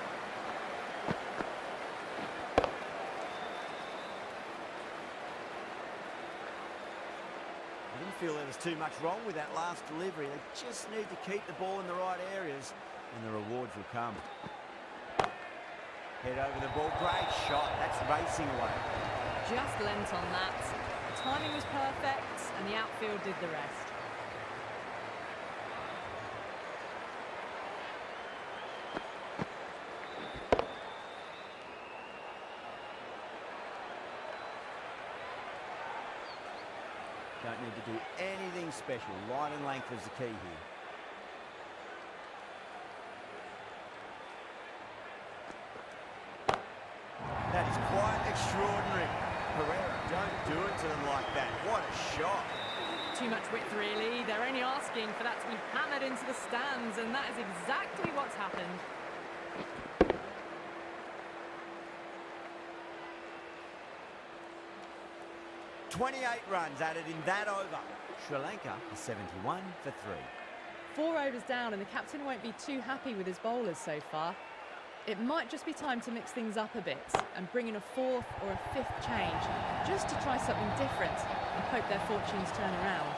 Speaker 3: I didn't feel there was too much wrong with that last delivery. They just need to keep the ball in the right areas and the rewards will come. Head over the ball. Great shot. That's racing away.
Speaker 2: Just lent on that. The timing was perfect and the outfield did the rest.
Speaker 3: Don't need to do anything special. Line and length is the key here. That is quite extraordinary. Pereira, don't do it to them like
Speaker 2: too much width, really. They're only asking for that to be hammered into the stands, and that is exactly what's happened.
Speaker 3: "28 runs added in that over. Sri Lanka is 71 for 3.
Speaker 2: 4 overs down, and the captain won't be too happy with his bowlers so far. It might just be time to mix things up a bit and bring in a 4th or a 5th change, just to try something different and hope their fortunes turn around.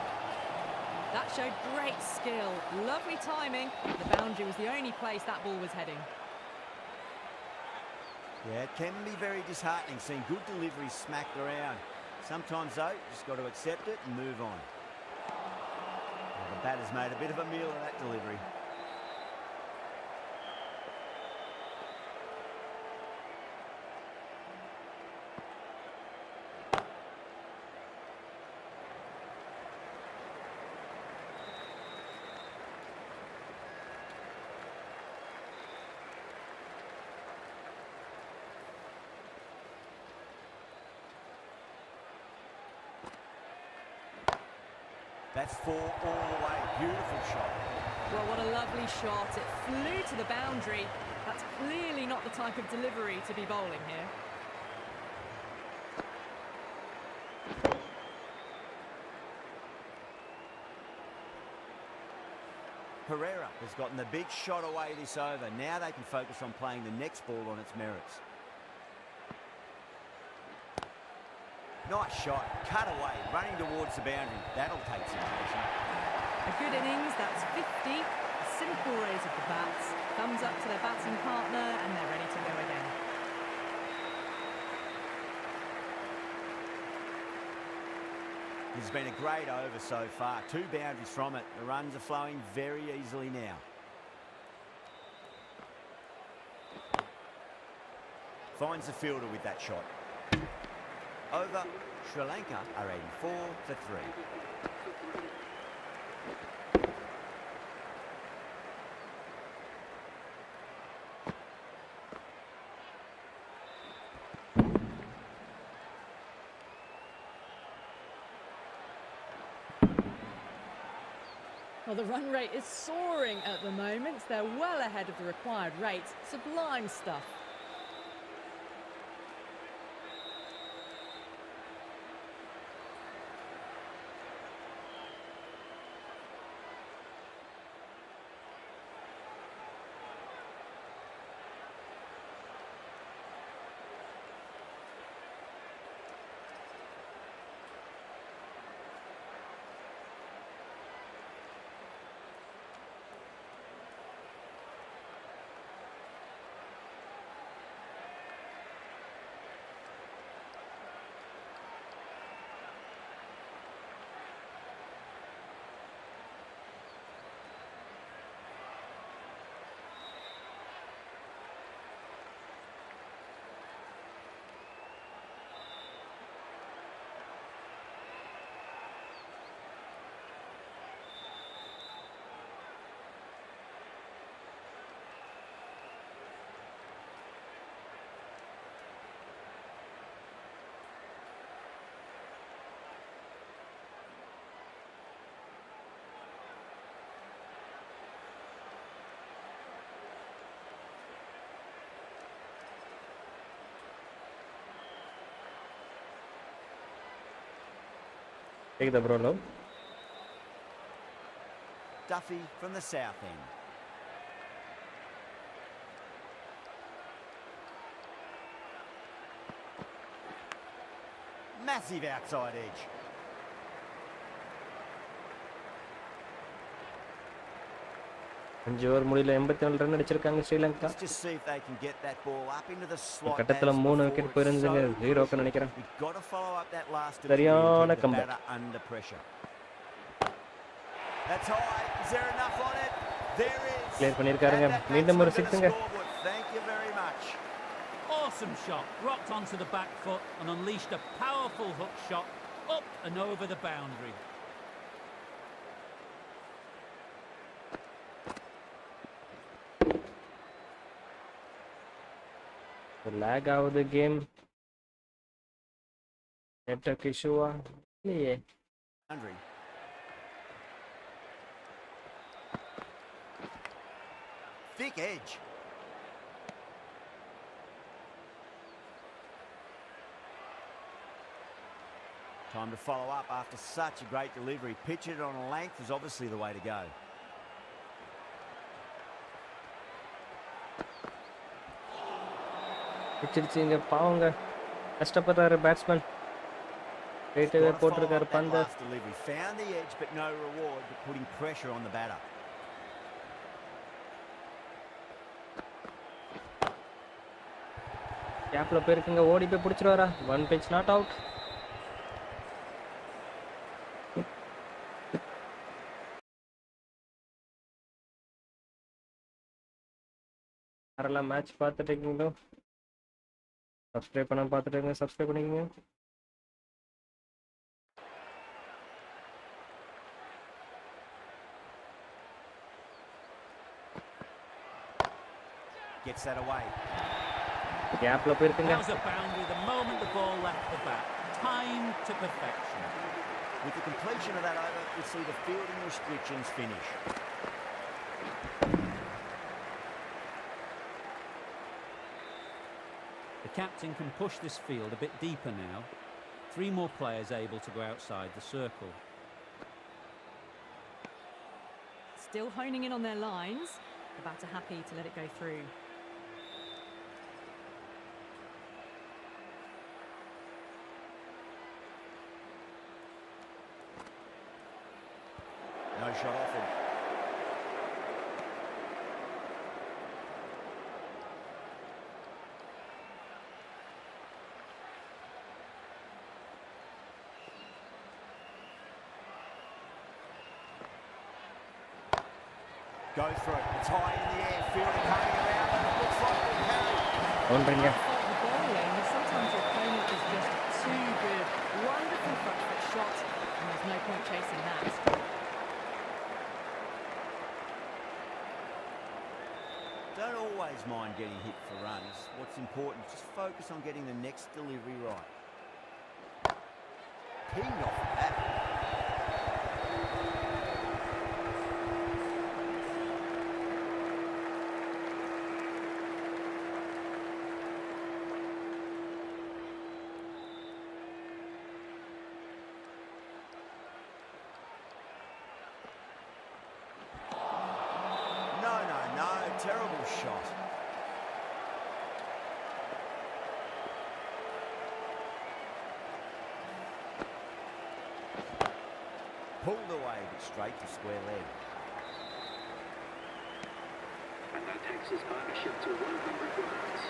Speaker 2: That showed great skill, lovely timing. The boundary was the only place that ball was heading.
Speaker 3: Yeah, it can be very disheartening seeing good deliveries smacked around. Sometimes, though, you just got to accept it and move on. Well, the batter's made a bit of a meal of that delivery. That's 4 all the way. Beautiful shot.
Speaker 2: Well, what a lovely shot. It flew to the boundary. That's clearly not the type of delivery to be bowling here.
Speaker 3: Pereira has gotten the big shot away this over. Now they can focus on playing the next ball on its merits. Nice shot, cut away, running towards the boundary. That'll take some patience.
Speaker 2: A good innings, that's 50. A simple raise of the bats. Thumbs up to their batting partner, and they're ready to go again.
Speaker 3: This has been a great over so far. 2 boundaries from it. The runs are flowing very easily now. Finds the fielder with that shot. Over. Sri Lanka are 84 for 3.
Speaker 2: Well, the run rate is soaring at the moment. They're well ahead of the required rate. Sublime stuff.
Speaker 1: Take the bro.
Speaker 3: Duffy from the south end. Massive outside edge.
Speaker 1: அஞ்சு over முடியல 84 run அடிச்சிருக்காங்க Sri Lanka.
Speaker 3: Let's just see if they can get that ball up into the slot.
Speaker 1: கட்டத்துல 3 wicket போயிருந்துங்க. 0க்கு நினைக்கிறேன்.
Speaker 3: Got to follow up that last
Speaker 1: சரியான
Speaker 3: delivery
Speaker 1: comeback.
Speaker 3: under pressure. That's high. Is there enough on it? There is.
Speaker 1: Clear பண்ணிருக்காருங்க. மீண்டும் ஒரு 6ங்க.
Speaker 3: Thank you very much.
Speaker 6: Awesome shot, rocked onto the back foot and unleashed a powerful hook shot up and over the boundary.
Speaker 1: lag ஆகுது game. Network இஷ்யூவா இல்லையே.
Speaker 3: Thick edge. Time to follow up after such a great delivery. Pitch it on a length is obviously the way to go.
Speaker 1: பிடிச்சிருச்சு இங்க பாவங்க கஷ்டப்படுறாரு batsman ஸ்ட்ரைட்டாவே
Speaker 3: Gotta follow
Speaker 1: போட்டிருக்காரு
Speaker 3: up that
Speaker 1: பந்து
Speaker 3: last delivery. Found the edge, but no reward, but putting pressure on the batter.
Speaker 1: கேப்ல போயிருக்குங்க ஓடி போய் பிடிச்சிருவாரா one pitch not out யாரெல்லாம் மேட்ச் பார்த்துட்டு இருக்கீங்களோ சப்ஸ்கிரைப் பண்ண பார்த்துட்டு இருக்கீங்க சப்ஸ்கிரைப் பண்ணிக்கோங்க
Speaker 3: Gets that away.
Speaker 1: கேப்ல போயிருக்குங்க
Speaker 6: That was a boundary the moment the ball left the bat. Time to perfection.
Speaker 3: With the completion of that over, we see the fielding restrictions finish.
Speaker 6: The captain can push this field a bit deeper now. 3 more players able to go outside the circle.
Speaker 2: Still honing in on their lines. The batter happy to let it go through.
Speaker 3: No shot offered. Go for it. It's high in the air. Fielder coming around. And it looks like we'll carry.
Speaker 1: ஒன்றீங்க
Speaker 2: The bowling, sometimes your opponent is just too good. Wonderful front foot shot, and there's no point chasing that.
Speaker 3: Don't always mind getting hit for runs. What's important, just focus on getting the next delivery right. Pinged off the bat. No, terrible shot. Pulled away, but straight to square leg.
Speaker 7: And that takes his partnership to 100 runs.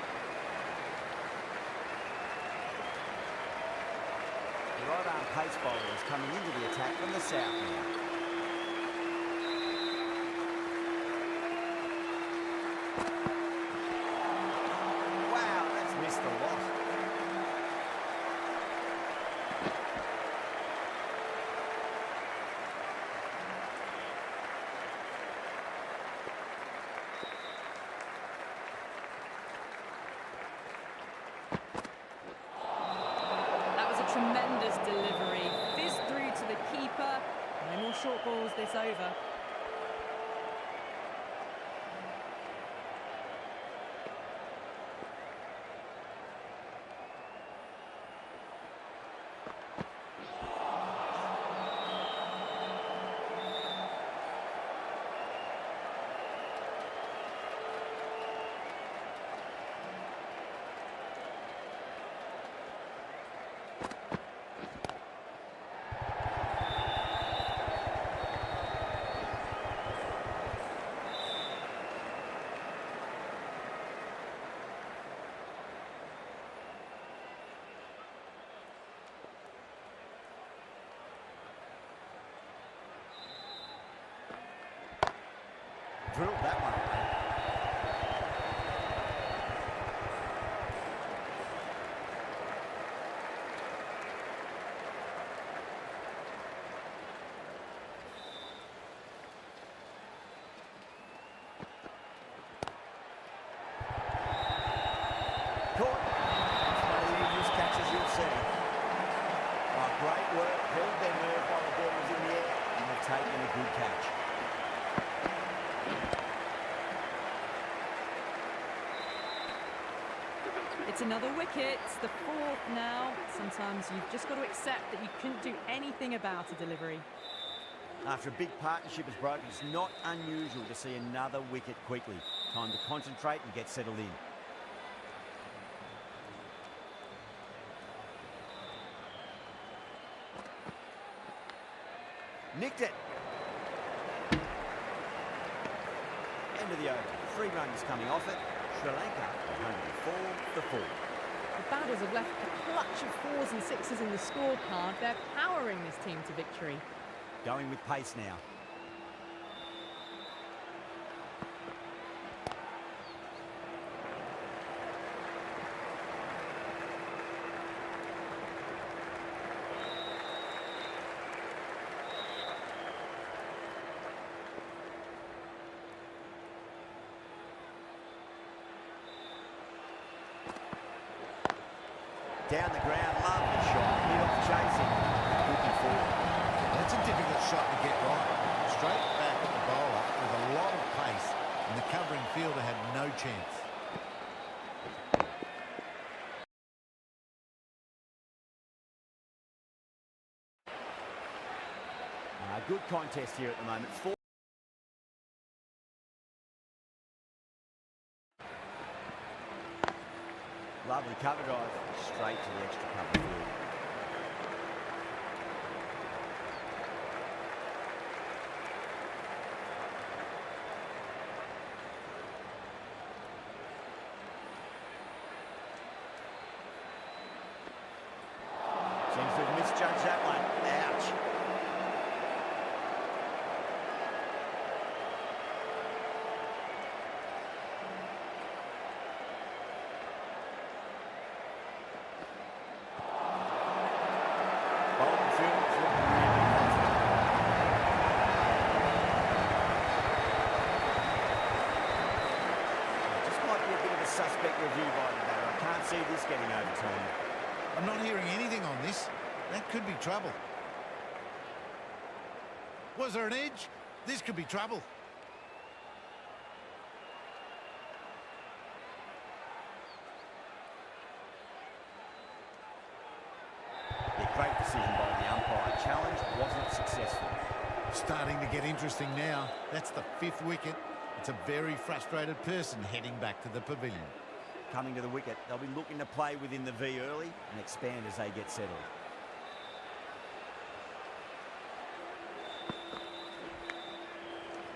Speaker 3: The right-arm pace bowler is coming into the attack from the south now. Wow, that's missed a lot.
Speaker 2: That was a tremendous delivery. Fizzed through to the keeper. No more short balls this over.
Speaker 3: Drilled that one away. Caught. It's one of the easiest catches you'll see. Oh, great work. Held their nerve while the ball was in the air, and they've taken a good catch.
Speaker 2: It's another wicket, the fourth now. Sometimes you've just got to accept that you couldn't do anything about a delivery.
Speaker 3: After a big partnership is broken, it's not unusual to see another wicket quickly. Time to concentrate and get settled in. Nicked it. End of the over. 3 runs coming off it. Sri Lanka 104 for 4.
Speaker 2: The batters have left a clutch of 4s and 6s in the scorecard. They're powering this team to victory.
Speaker 3: Going with pace now. Down the ground, lovely shot. Hit off chasing. Looking forward.
Speaker 5: That's a difficult shot to get right. Straight back at the bowler with a lot of pace, and the covering fielder had no chance.
Speaker 3: Good contest here at the moment. Lovely cover drive, straight to the extra cover field. Seems to have misjudged that one. Ouch. Suspect review by the batter. I can't see this getting overturned.
Speaker 5: I'm not hearing anything on this. That could be trouble. Was there an edge? This could be trouble.
Speaker 3: A great decision by the umpire. Challenge wasn't successful.
Speaker 5: Starting to get interesting now. That's the 5th wicket. It's a very frustrated person heading back to the pavilion.
Speaker 3: Coming to the wicket, they'll be looking to play within the V early and expand as they get settled.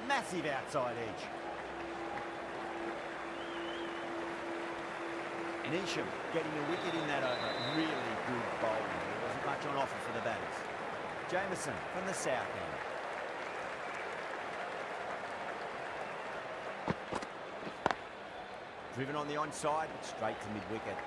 Speaker 3: Massive outside edge. Neesham getting a wicket in that over. Really good bowling. There wasn't much on offer for the batters. Jameson from the south end. Driven on the onside, but straight to mid-wicket.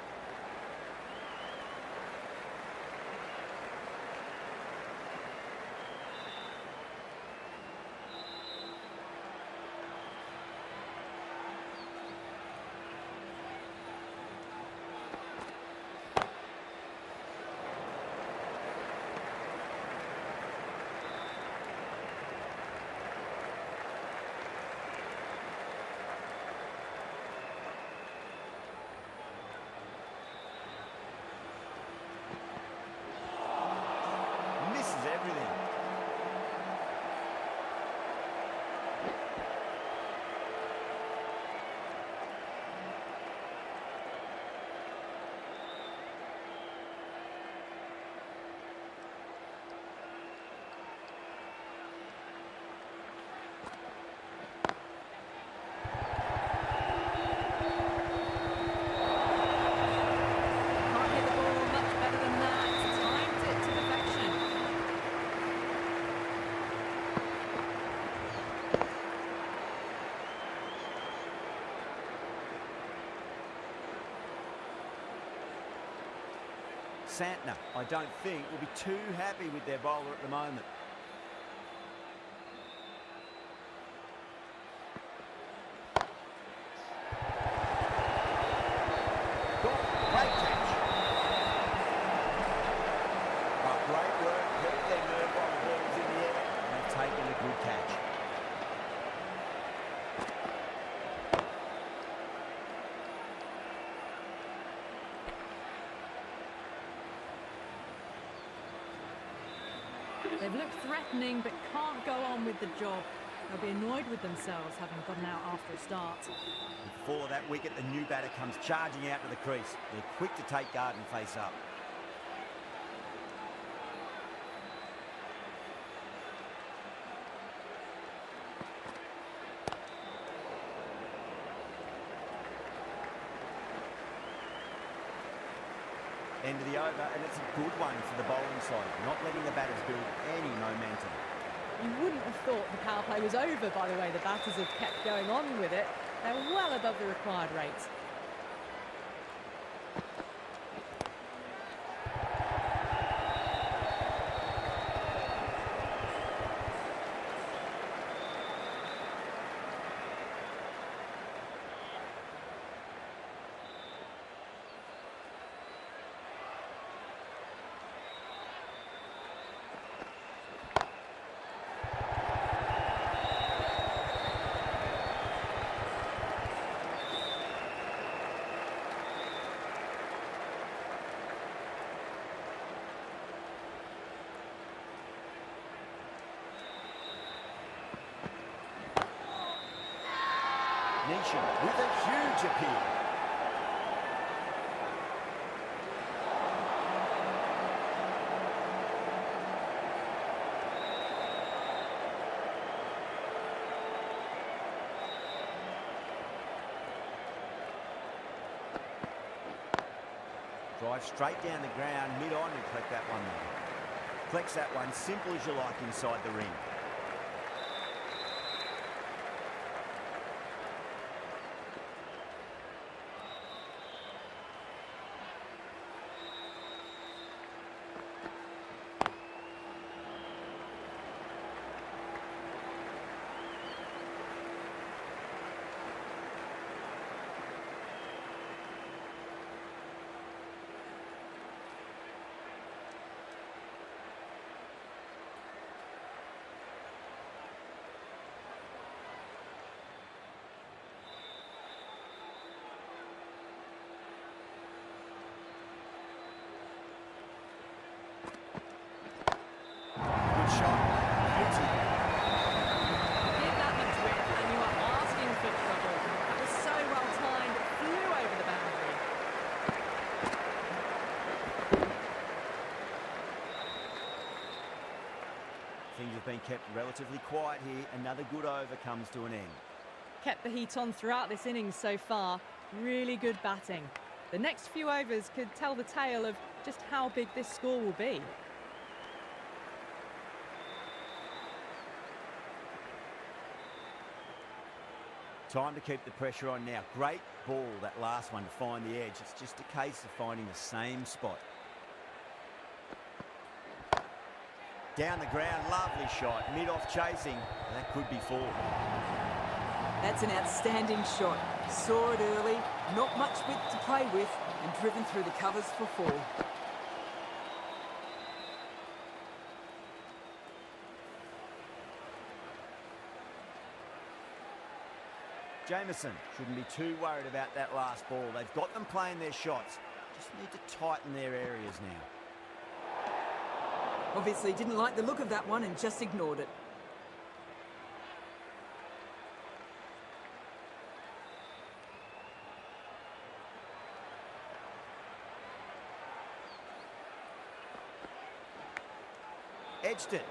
Speaker 3: Everything.
Speaker 2: Can't hit the ball much better than that. Timed it to perfection.
Speaker 3: Santner, I don't think, will be too happy with their bowler at the moment. Great catch. Oh, great work. Held their nerve while the ball was in the air, and they've taken a good catch.
Speaker 2: They've looked threatening but can't go on with the job. They'll be annoyed with themselves having gotten out after a start.
Speaker 3: Before that wicket, the new batter comes charging out to the crease. They're quick to take guard and face up. End of the over, and it's a good one for the bowling side, not letting the batters build any momentum.
Speaker 2: You wouldn't have thought the power play was over by the way the batters have kept going on with it. They're well above the required rate.
Speaker 3: Nation with a huge appeal. Drive straight down the ground, mid-on, and collect that one there. Collects that one, simple as you like, inside the ring. Good shot. Beauty.
Speaker 2: Give that much width and you are asking for trouble. That was so well timed, it flew over the boundary.
Speaker 3: Things have been kept relatively quiet here. Another good over comes to an end.
Speaker 2: Kept the heat on throughout this innings so far. Really good batting. The next few overs could tell the tale of just how big this score will be.
Speaker 3: Time to keep the pressure on now. Great ball, that last one, to find the edge. It's just a case of finding the same spot. Down the ground, lovely shot. Mid-off chasing. That could be four.
Speaker 4: That's an outstanding shot. Saw it early, not much width to play with, and driven through the covers for four.
Speaker 3: Jamieson shouldn't be too worried about that last ball. They've got them playing their shots. Just need to tighten their areas now.
Speaker 4: Obviously didn't like the look of that one and just ignored it.
Speaker 3: Edged it.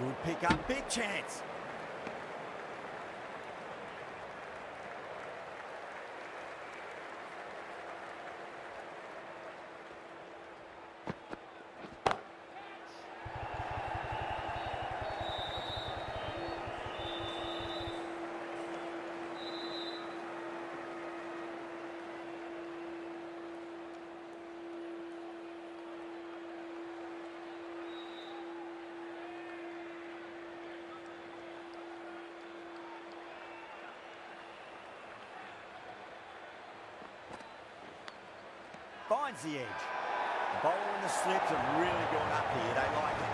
Speaker 3: Good pick up, big chance. Finds the edge. The bowler and the slips have really gone up here. They like it.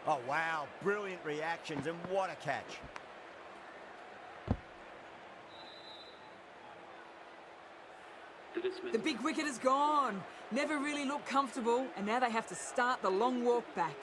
Speaker 3: Oh, wow. Brilliant reactions, and what a catch.
Speaker 4: The big wicket is gone. Never really looked comfortable, and now they have to start the long walk back.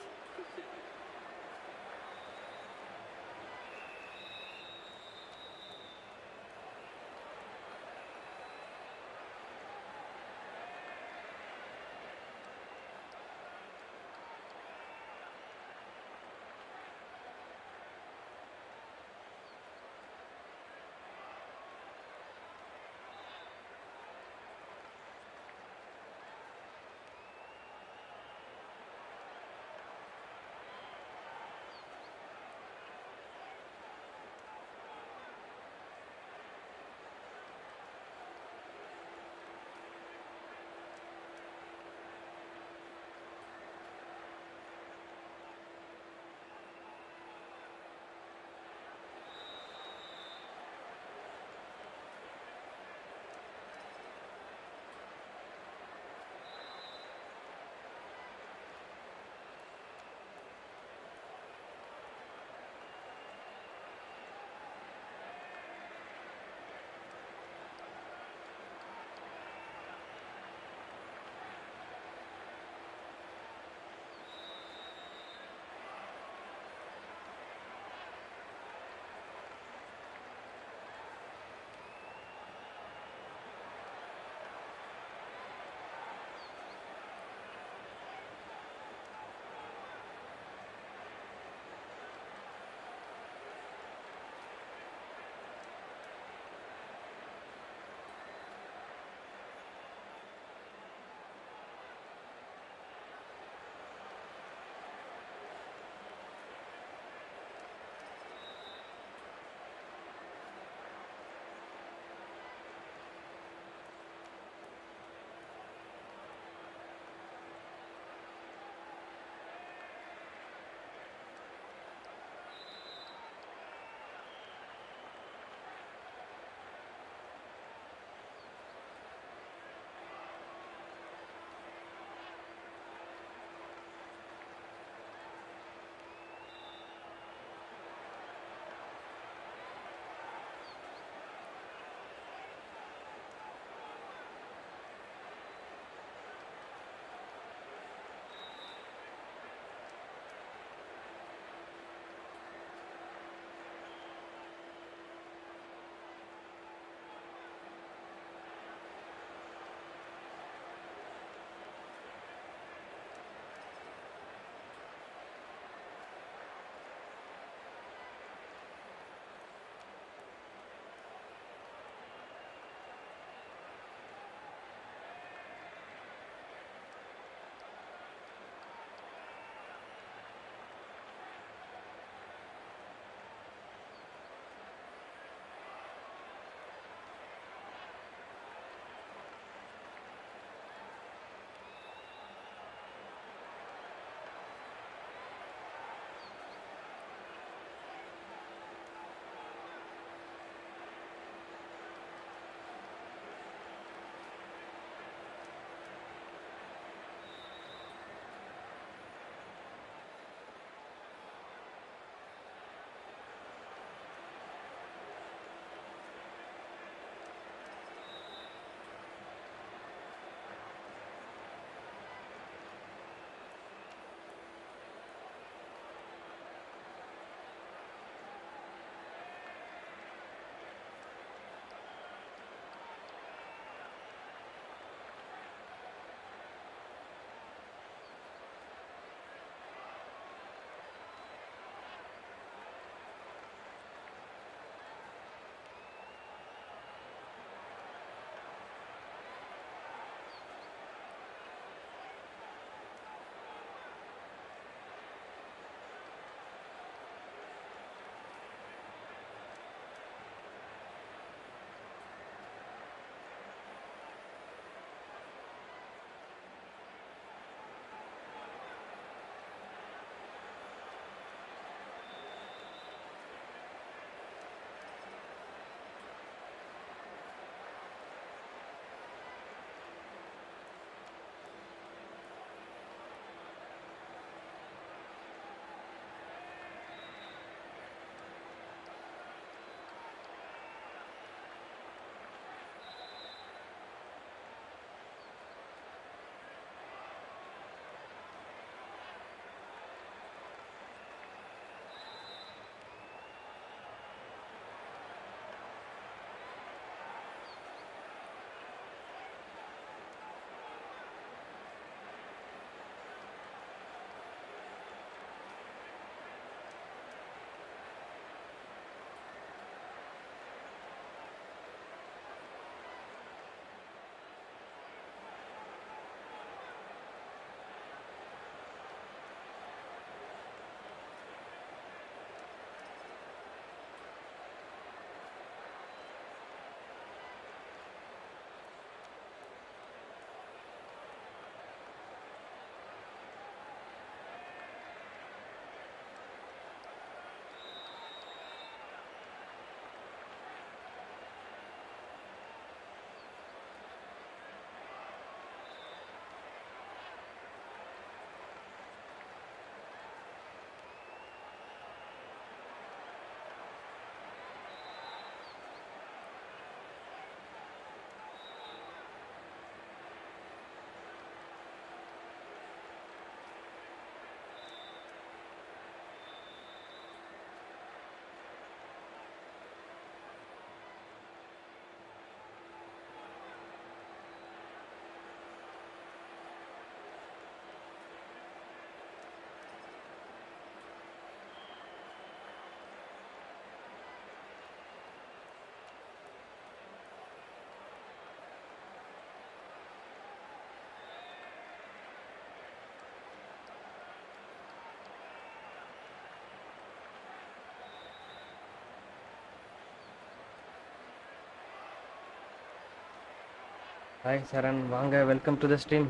Speaker 1: Hi Charan, வாங்க, welcome to the stream.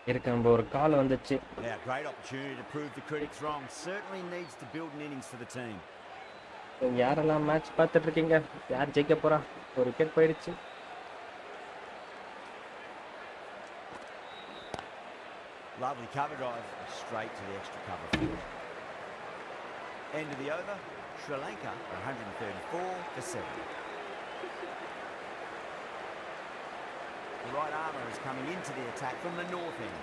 Speaker 1: இருக்கு, நம்ம ஒரு கால் வந்துச்சு.
Speaker 3: Now, great opportunity to prove the critics wrong. Certainly needs to build an innings for the team.
Speaker 1: யாரெல்லாம் match பார்த்துட்டு இருக்கீங்க? யார் ஜெயிக்க போறா? ஒரு விக்கெட் போயிடுச்சு.
Speaker 3: Lovely cover drive, straight to the extra cover field. End of the over, Sri Lanka 134 for 7. The right armour is coming into the attack from the north end.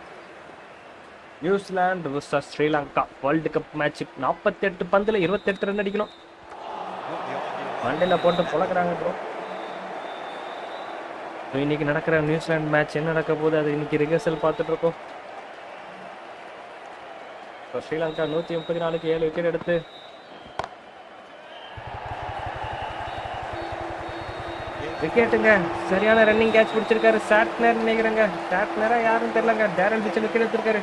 Speaker 1: New Zealand vs Sri Lanka world cup match. 48 Bandula 28 run அடிக்கணும். மண்டையில போட்டு பொழக்கிறாங்க bro. இன்னைக்கு நடக்கிற New Zealand match என்ன நடக்க போகுது, அது இன்னைக்கு ரிஹர்சல் பார்த்துட்டு இருக்கோம். ஸ்ரீலங்கா 134க்கு 7 விக்கெட் எடுத்து விக்கெட்டுங்க. சரியான ரன்னிங் கேட்ச் பிடிச்சிருக்காரு. சாட்னர் நினைக்கிறேங்க. சாட்னரா யாரும் தெரியலங்க. டேரன் பிச்சல் விக்கெட் எடுத்திருக்காரு.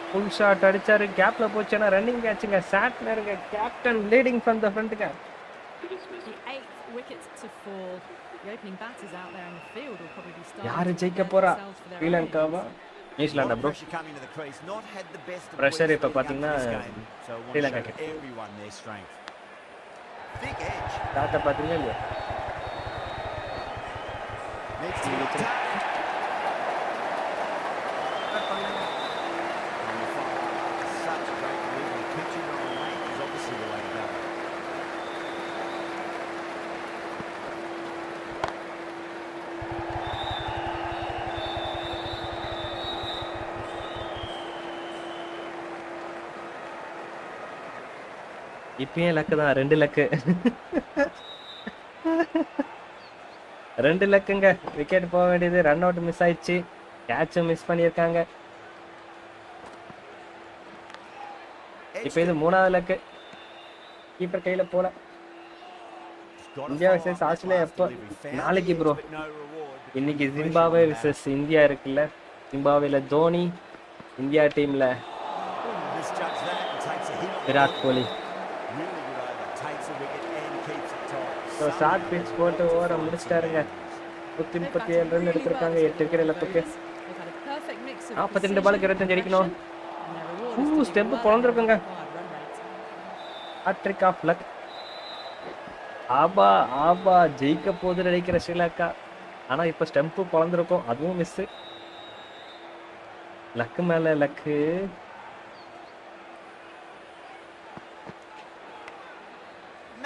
Speaker 1: ஃபுல் ஷாட் அடிச்சாரு. கேப்ல போச்சுன்னா ரன்னிங் கேட்சுங்க. சாட்னருங்க, கேப்டன் லீடிங் ஃப்ரம் தி ஃப்ரண்ட்ங்க.
Speaker 2: The 8th wicket to fall. The opening batters out there in the field will probably be starting.
Speaker 1: யாரு
Speaker 2: to
Speaker 1: ஜெயிக்க
Speaker 2: prepare
Speaker 1: போறா?
Speaker 2: themselves for their
Speaker 1: ஸ்ரீலங்காவா
Speaker 2: innings.
Speaker 1: நியூசிலாண்டா bro?
Speaker 3: Pressure coming to the crease, not had the best of
Speaker 1: Pressure
Speaker 3: weeks
Speaker 1: இப்ப
Speaker 3: leading up to
Speaker 1: பாத்தீங்கன்னா
Speaker 3: this game, so want to
Speaker 1: Sri Lanka
Speaker 3: show
Speaker 1: கிட்ட.
Speaker 3: everyone their strength. Thick edge.
Speaker 1: Tata பாத்தீங்களா இல்லையா?
Speaker 3: Needs to be target. Such a great delivery. Pitching on the lane is obviously the way to go.
Speaker 1: இப்பயும் luck தான். 2 luck. 2 லக்குங்க. Wicket போக வேண்டியது. Run out miss ஆயிடுச்சு. கேட்சும் miss பண்ணியிருக்காங்க. இப்போ இது 3வது லக்கு. கீப்பர் கையில போல. இந்தியா vs ஆஸ்திரேலியா எப்போ? நாளைக்கு ப்ரோ. இன்னைக்கு ஜிம்பாப்வே vs இந்தியா இருக்குல்ல. ஜிம்பாப்வேல தோனி, இந்தியா டீம்ல
Speaker 3: Misjudged that and takes a hit on the
Speaker 1: Virat
Speaker 3: body.
Speaker 1: Kohli.
Speaker 3: Really good over. Takes a wicket and keeps it tight.
Speaker 1: So short pitch போட்டு ஓவரை முடிச்சிட்டாருங்க. 137 run எடுத்திருக்காங்க. 8 wicket இழப்புக்கு.
Speaker 2: They've had a perfect mix of
Speaker 1: 42 பாலுக்கு 25 அடிக்கணும்.
Speaker 2: and their reward is to do
Speaker 1: stump
Speaker 2: well
Speaker 1: பொழந்திருக்குங்க.
Speaker 2: at the run rate.
Speaker 1: Hattrick of luck. ஆபா ஆபா ஜெயிக்க போது நினைக்கிற ஸ்ரீலங்கா. ஆனா இப்ப ஸ்டெம்பு பொழந்திருக்கும். அதுவும் மிஸ். லக்கு மேல லக்கு.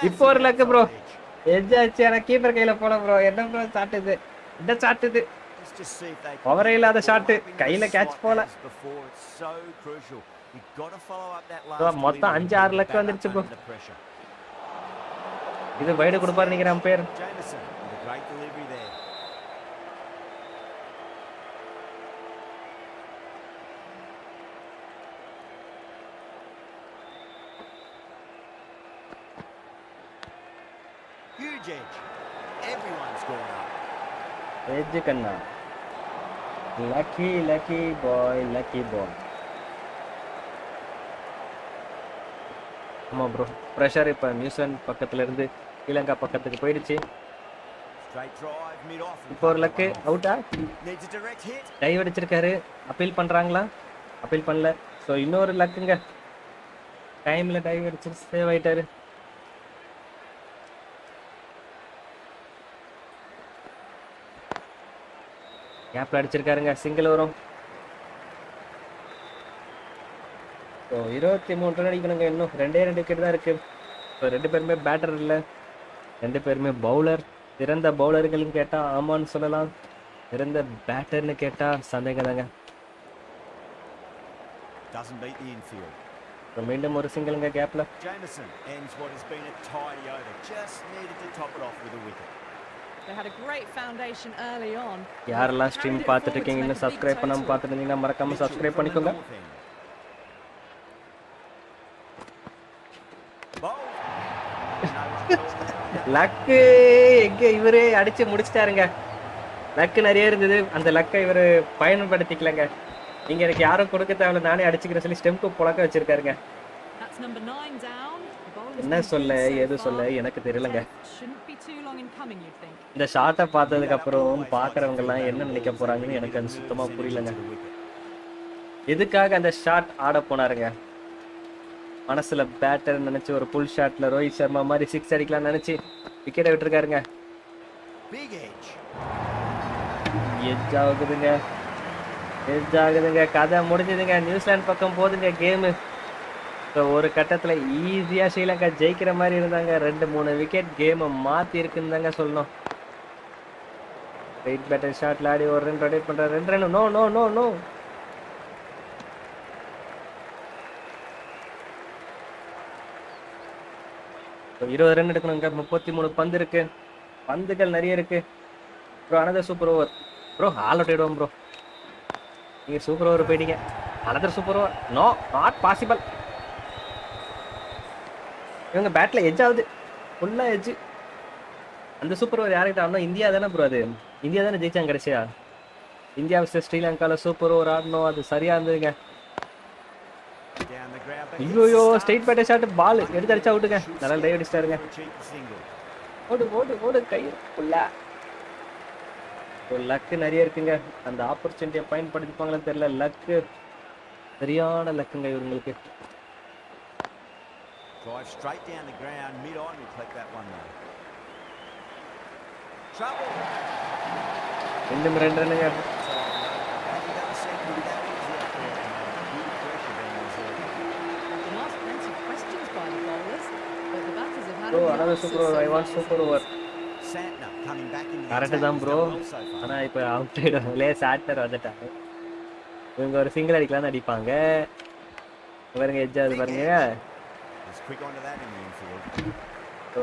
Speaker 1: இப்போ ஒரு லக்கு ப்ரோ. எட்ஜ் ஆச்சு. ஆனா கீப்பர் கையில போல ப்ரோ. என்ன ப்ரோ சாட்டுது? இந்த சாட்டுது.
Speaker 3: Let's just see if they can
Speaker 1: பவரே இல்லாத
Speaker 3: keep
Speaker 1: ஷாட்.
Speaker 3: up in
Speaker 1: கையில
Speaker 3: the
Speaker 1: கேட்ச்
Speaker 3: slot
Speaker 1: போல.
Speaker 3: as before. It's so crucial. You've got to follow up that
Speaker 1: bro
Speaker 3: last
Speaker 1: மொத்தம்
Speaker 3: delivery
Speaker 1: 5-6
Speaker 3: and
Speaker 1: luck
Speaker 3: back up
Speaker 1: வந்துருச்சு bro.
Speaker 3: under the pressure.
Speaker 1: இது wide கொடுப்பாரு நினைக்கிறேன் umpire.
Speaker 3: Jameson with a great delivery there. Huge edge. Everyone's gone up.
Speaker 1: Edge கண்ணா. Lucky lucky boy, lucky boy. ஆமா bro, pressure இப்போ New Zealand பக்கத்துல இருந்து ஸ்ரீலங்கா பக்கத்துக்கு போயிடுச்சு.
Speaker 3: Straight drive mid off.
Speaker 1: இப்போ ஒரு லக்கு அவுட்டா?
Speaker 3: Needs a direct hit.
Speaker 1: Dive அடிச்சிருக்காரு. அப்பீல் பண்றாங்களா? அப்பீல் பண்ணல. ஸோ இன்னொரு லக்குங்க. டைம்ல டைவ் அடிச்சு சேவ் ஆயிட்டாரு. கேப்ல அடிச்சிருக்காருங்க. சிங்கிள் வரும். ஸோ 23 ரன் அடிக்கணுங்க. இன்னும் 2 விக்கெட் தான் இருக்கு. ஸோ 2 பேருமே பேட்டர் இல்லை. 2 பேருமே பவுலர். சிறந்த பவுலர்கள்னு கேட்டால் ஆமான்னு சொல்லலாம். சிறந்த பேட்டர்னு கேட்டால் சந்தேகம் தாங்க.
Speaker 3: Doesn't beat the infield.
Speaker 1: So மீண்டும் ஒரு சிங்கிளுங்க கேப்ல.
Speaker 3: Jameson ends what has been a tidy over. Just needed to top it off with a wicket.
Speaker 2: They had a great foundation early on.
Speaker 1: யாரெல்லாம் ஸ்ட்ரீம் பார்த்துட்டு இருக்கீங்க, இன்னும் சப்ஸ்கிரைப் பண்ணாமல் பார்த்துட்டு இருந்தீங்கன்னா மறக்காம சப்ஸ்கிரைப் பண்ணிக்கோங்க. லக்கு எங்க இவரே அடிச்சு முடிச்சிட்டாருங்க. லக்கு நிறைய இருந்தது. அந்த லக்கை இவர் பயன்படுத்திக்கலங்க. நீங்க எனக்கு யாரும் கொடுக்க தேவையில்ல, நானே அடிச்சுக்கிற சொல்லி stump புழக்க வச்சிருக்காருங்க.
Speaker 2: That's number 9 down. The bowler has
Speaker 1: என்ன
Speaker 2: been
Speaker 1: சொல்ல
Speaker 2: good so
Speaker 1: எது சொல்ல
Speaker 2: far.
Speaker 1: எனக்கு தெரியலங்க.
Speaker 2: 10th shouldn't be too long in coming, you'd think.
Speaker 1: இந்த ஷாட்டை பார்த்ததுக்கு
Speaker 3: You'd
Speaker 1: அப்புறம்
Speaker 3: always like to
Speaker 1: பார்க்குறவங்க
Speaker 3: feel
Speaker 1: எல்லாம்
Speaker 3: battle
Speaker 1: என்ன நினைக்க
Speaker 3: balls, they
Speaker 1: போறாங்கன்னு
Speaker 3: really
Speaker 1: எனக்கு
Speaker 3: hit
Speaker 1: அது
Speaker 3: a move
Speaker 1: சுத்தமா
Speaker 3: percentage
Speaker 1: புரியலங்க.
Speaker 3: to the wicket.
Speaker 1: எதுக்காக அந்த ஷாட் ஆட போனாருங்க? மனசுல பேட்டர் நினைச்சு ஒரு புல் ஷாட்ல ரோஹித் சர்மா மாதிரி 6 அடிக்கலாம் நினைச்சு விக்கெட்டை விட்டுருக்காருங்க.
Speaker 3: Big edge.
Speaker 1: எட்ஜ் ஆகுதுங்க, எட்ஜ் ஆகுதுங்க, கதை முடிஞ்சுதுங்க. நியூசிலாந்து பக்கம் போதுங்க கேமு. ஸோ ஒரு கட்டத்தில் ஈஸியாக ஸ்ரீலங்கா ஜெயிக்கிற மாதிரி இருந்தாங்க. 2-3 விக்கெட் கேமை மாற்றி இருக்குன்னு தாங்க சொல்லணும். வெயிட் பேட்டர் ஷாட்ல ஆடி ஒரு ரன் ரொட்டேட் பண்ணுற 2 run. No no no no. 20 run எடுக்கணுங்க. 33 பந்து இருக்கு, பந்துகள் நிறைய இருக்கு. Bro another super over bro. All out ஆயிடுவோம் ப்ரோ. நீங்கள் சூப்பர் ஓவர் போயிட்டீங்க. Another super over. No, not possible. இவங்க பேட்டில் எட்ஜ் ஆகுது, ஃபுல்லாக எட்ஜு. அந்த சூப்பர் ஓவர் யார்கிட்ட ஆடணும்? இந்தியா தானே ப்ரோ. அது இந்தியா தானே ஜெயிச்சாங்க கடைசியா. இந்தியா vs ஸ்ரீலங்காவில் சூப்பர் ஓவர் ஆடணும், அது சரியாக இருந்ததுங்க.
Speaker 3: Down the ground, but
Speaker 1: ஐயோ ஸ்ட்ரெயிட் பேட்டர் ஷாட், பால் எடுத்து அடிச்சா விட்டுங்க. நல்லா dive அடிச்சிட்டாருங்க.
Speaker 3: for a cheeky single.
Speaker 1: ஓடு ஓடு ஓடு, கை ஃபுல்லா. ஒரு லக்கு நிறைய இருக்குங்க. அந்த ஆப்பர்ச்சுனிட்டியை பயன்படுத்திப்பாங்களான்னு தெரியல. லக்கு, சரியான லக்குங்க இவங்களுக்கு.
Speaker 3: Drive straight down the ground, mid-on will collect that one though. Trouble.
Speaker 1: 2 ரன்னுங்க.
Speaker 3: And he doesn't seem to be that easy up there at the moment. Good pressure being exerted.
Speaker 2: Been asked plenty of questions by the bowlers, but the batters have had
Speaker 1: bro
Speaker 2: all the
Speaker 1: another
Speaker 2: answers
Speaker 1: super over.
Speaker 2: so
Speaker 1: I want
Speaker 2: far.
Speaker 1: Super over.
Speaker 3: Santner coming back into the
Speaker 1: correct
Speaker 3: attack.
Speaker 1: தான்
Speaker 3: He's
Speaker 1: bro.
Speaker 3: done well so far.
Speaker 1: ஆனால் இப்போ out ஆகிடுவாங்களே. Santner வந்துட்டாங்க. இவங்க ஒரு single அடிக்கலாம்னு அடிப்பாங்க. பாருங்க எட்ஜாது பாருங்க.
Speaker 3: He's quick onto that in the infield.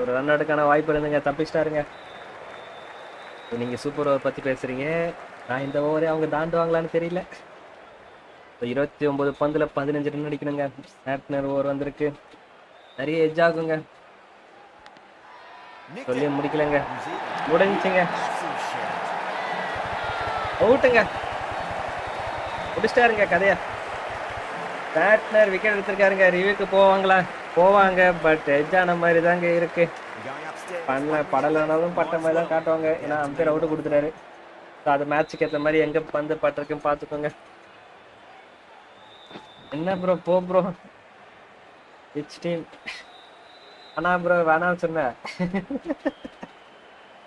Speaker 1: ஒரு ரன் அவுட்டுக்கான வாய்ப்பு இருந்துங்க, தப்பிச்சிட்டாருங்க. நீங்கள் சூப்பர் ஓவர் பற்றி பேசுகிறீங்க. நான் இந்த ஓவரே அவங்க தாண்டுவாங்களான்னு தெரியல. 29 பந்தில் 15 ரன் அடிக்கணுங்க. சாட்னர் ஓவர் வந்திருக்கு. நிறைய எட்ஜ் ஆகுங்க.
Speaker 3: Nicked
Speaker 1: சொல்லி
Speaker 3: it.
Speaker 1: முடிக்கலங்க.
Speaker 3: New Zealand.
Speaker 1: முடிஞ்சுங்க.
Speaker 3: Massive shout.
Speaker 1: அவுட்டுங்க. முடிச்சிட்டாருங்க கதையா. Santner wicket எடுத்திருக்காருங்க. ரிவ்யூக்கு போவாங்களா? போவாங்க, பட் எட்ஜ் ஆன மாதிரி தாங்க இருக்கு.
Speaker 3: Going upstairs.
Speaker 1: படலைனாலும் பட்ட மாதிரி தான் காட்டுவாங்க. ஏன்னா அம்பேர் அவுட்டு கொடுத்துட்டாரு. ஸோ அது மேட்சுக்கு ஏற்ற மாதிரி எங்கே பந்து பட்டிருக்குன்னு பார்த்துக்கோங்க. என்ன ப்ரோ போ ப்ரோ விச் டீம்? ஆனா ப்ரோ வேணாம்னு சொன்னேன்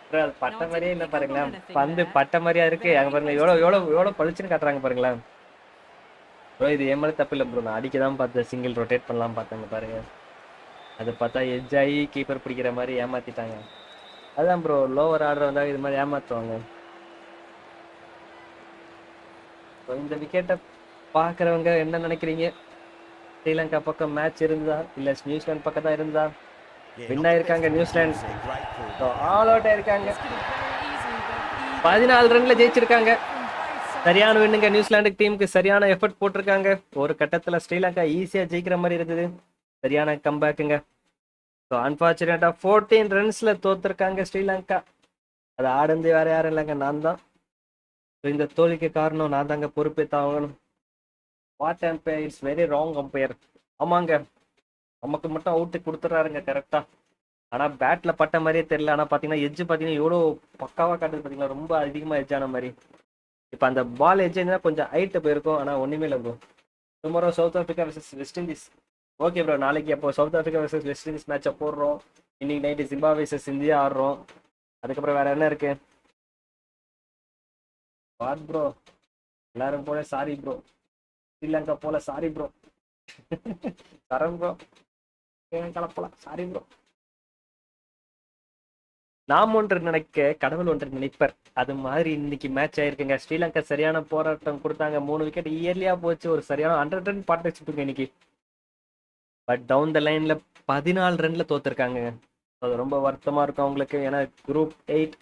Speaker 1: ப்ரோ. அது பட்ட மாதிரியே இல்லை பாருங்களேன். பந்து பட்ட மாதிரியா இருக்கு. அங்கே பாருங்க எவ்வளோ எவ்வளோ எவ்வளோ பளிச்சுன்னு காட்டுறாங்க பாருங்களேன். ப்ரோ இது ஏன் மேலே தப்பு இல்லை ப்ரோ. நான் அடிக்க தான் பார்த்தேன், சிங்கிள் ரொட்டேட் பண்ணலாம் பார்த்தேங்க பாருங்க. அது பார்த்தா எட்ஜ் ஆகி கீப்பர் பிடிக்கிற மாதிரி ஏமாத்திட்டாங்க. அதான் ப்ரோ, லோவர் ஆர்டர் வந்தால் இது மாதிரி ஏமாற்றுவாங்க. இந்த விக்கெட்டை பார்க்குறவங்க என்ன நினைக்கிறீங்க? ஸ்ரீலங்கா பக்கம் மேட்ச் இருந்தா இல்லை நியூசிலாந்து பக்கம் தான் இருந்தா? வின் ஆயிருக்காங்க நியூசிலாந்து. ஆல் அவுட் ஆயிருக்காங்க. 14 ரன்ல ஜெயிச்சிருக்காங்க. சரியான வின்னுங்க. நியூசிலாந்து டீமுக்கு சரியான எஃபர்ட் போட்டிருக்காங்க. ஒரு கட்டத்தில் ஸ்ரீலங்கா ஈஸியாக ஜெயிக்கிற மாதிரி இருந்தது. சரியான கம்பேக்குங்க. ஸோ அன்ஃபார்ச்சுனேட்டாக 14 ரன்ஸில் தோத்துருக்காங்க ஸ்ரீலங்கா. அது ஆடுந்து வேற யாரும் இல்லைங்க, நான் தான். ஸோ இந்த தோல்விக்கு காரணம் நான் தாங்க, பொறுப்பேற்றாகணும். What umpire it's very wrong umpire. ஆமாங்க, நமக்கு மட்டும் அவுட்டு கொடுத்துட்றாருங்க கரெக்டாக. ஆனால் பேட்டில் பட்ட மாதிரியே தெரியல. ஆனால் பார்த்தீங்கன்னா எட்ஜு பார்த்தீங்கன்னா எவ்வளோ பக்காவாக காட்டுது பார்த்தீங்கன்னா, ரொம்ப அதிகமாக எட்ஜ் ஆன மாதிரி. இப்போ அந்த பால் எட்ஜ் இருந்தால் கொஞ்சம் ஹைட்டு போயிருக்கும். ஆனால் ஒன்றுமே இல்லை bro. Tomorrow south Africa versus west Indies. Okay bro, நாளைக்கு அப்போ south Africa versus west Indies மேட்சை போடுறோம். இன்னைக்கு நைட்டு ஜிம்பாப்வே வர்சஸ் இந்தியா ஆடுறோம். அதுக்கப்புறம் வேற என்ன இருக்கு? வாட் ப்ரோ, எல்லாரும் போல சாரி ப்ரோ. ஸ்ரீலங்கா போல சாரி ப்ரோ. சரண் ப்ரோ கலப்போல சாரி ப்ரோ. நாம் ஒன்று நினைக்க கடவுள் ஒன்று நினைப்பர். அது மாதிரி இன்னைக்கு மேட்ச் ஆயிருக்குங்க. ஸ்ரீலங்கா சரியான போராட்டம் கொடுத்தாங்க. 3 விக்கெட் இயர்லியா போச்சு. ஒரு சரியான 100 ரன் பார்ட்னர்ஷிப்புங்க இன்னைக்கு. பட் டவுன் த லைன்ல 14 ரன்ல தோத்துருக்காங்க. அது ரொம்ப வருத்தமா இருக்கும் அவங்களுக்கு. ஏன்னா குரூப் 8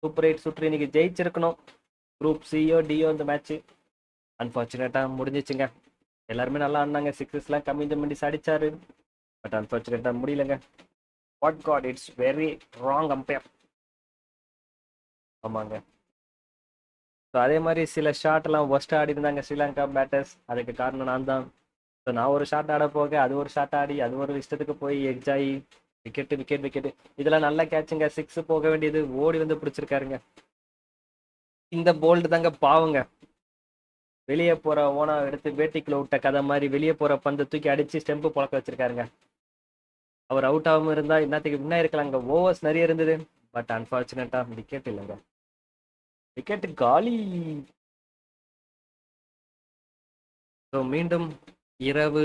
Speaker 1: சூப்பர் 8 சுற்று இன்னைக்கு ஜெயிச்சிருக்கணும். குரூப் சியோ டியோ இந்த மேட்ச் அன்பார்ச்சுனேட்டா முடிஞ்சிச்சுங்க. எல்லாருமே நல்லா ஆடினாங்க. 6ஸ்லாம் கம்மிஞ்ச மிண்டிஸ் அடிச்சாரு. பட் அன்பார்ச்சுனேட்டா முடியலங்க. What god, it's very wrong umpire. ஆமாங்க. ஸோ அதே மாதிரி சில ஷாட் எல்லாம் ஒஸ்ட் ஆடி இருந்தாங்க ஸ்ரீலங்கா பேட்டர்ஸ். அதுக்கு காரணம் நான் தான். ஸோ நான் ஒரு ஷாட் ஆட போக அது ஒரு ஷாட் ஆடி அது ஒரு இஷ்டத்துக்கு போய் எட்ஜ் ஆகி விக்கெட்டு இதெல்லாம் நல்ல கேட்சுங்க. 6 போக வேண்டியது ஓடி வந்து பிடிச்சிருக்காருங்க. இந்த போல்டு தாங்க பாவங்க. வெளியே போற ஓனா எடுத்து வேட்டிக்குள்ள விட்ட கதை மாதிரி வெளியே போற பந்தை தூக்கி அடிச்சு ஸ்டெம்பு புழக்க வச்சிருக்காருங்க. அவர் அவுட் ஆகாம இருந்தா இன்னத்துக்கு முன்னா இருக்கலாங்க. ஓவர்ஸ் நிறைய இருந்தது. பட் அன்பார்ச்சுனேட்டா விக்கெட் இல்லைங்க. விக்கெட் காலி. ஸோ மீண்டும் இரவு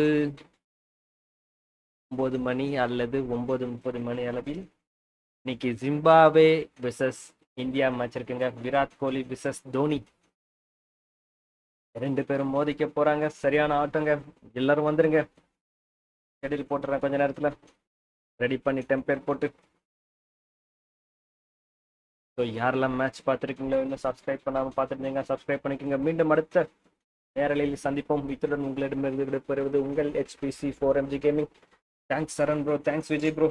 Speaker 1: 9 மணி அல்லது 9:30 மணி அளவில் இன்னைக்கு ஜிம்பாப்வே விசஸ் இந்தியா மேட்ச் இருக்குங்க. விராட் கோலி விசஸ் தோனி 2 பேரும் மோதிக்க போறாங்க. சரியான ஆட்டங்க. எல்லாரும் வந்துருங்க. ஷெடியூல் போட்டுறேன் கொஞ்ச நேரத்துல. ரெடி பண்ணி டெம்ப்ளேட் போட்டு. ஸோ யாரெல்லாம் மேட்ச் பார்த்துருக்கீங்களோ இன்னும் சப்ஸ்கிரைப் பண்ணாமல் பார்த்துருந்தீங்க சப்ஸ்கிரைப் பண்ணிக்கோங்க. மீண்டும் அடுத்த நேரலையில் சந்திப்போம். இத்துடன் உங்களிடமிருந்து விடைபெறுவது உங்கள் HPC 4MG கேமிங். தேங்க்ஸ் சரண் ப்ரோ, தேங்க்ஸ் விஜய் ப்ரோ.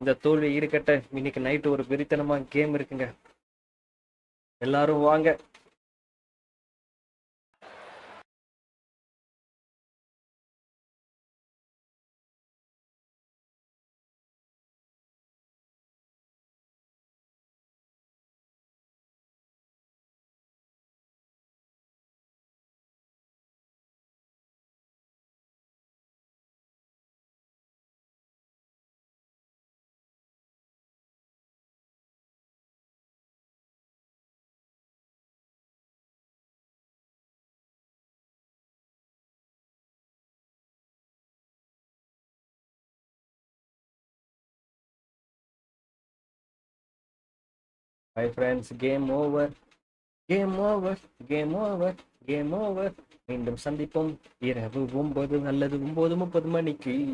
Speaker 1: இந்த தோல்வி ஈடுகட்ட இன்னைக்கு நைட்டு ஒரு வெறித்தனமாக கேம் இருக்குங்க. எல்லாரும் வாங்க. Bye friends, game over, game over, game over, game over. மீண்டும் சந்திப்போம் இரவு 9 அல்லது 9:30 மணிக்கு.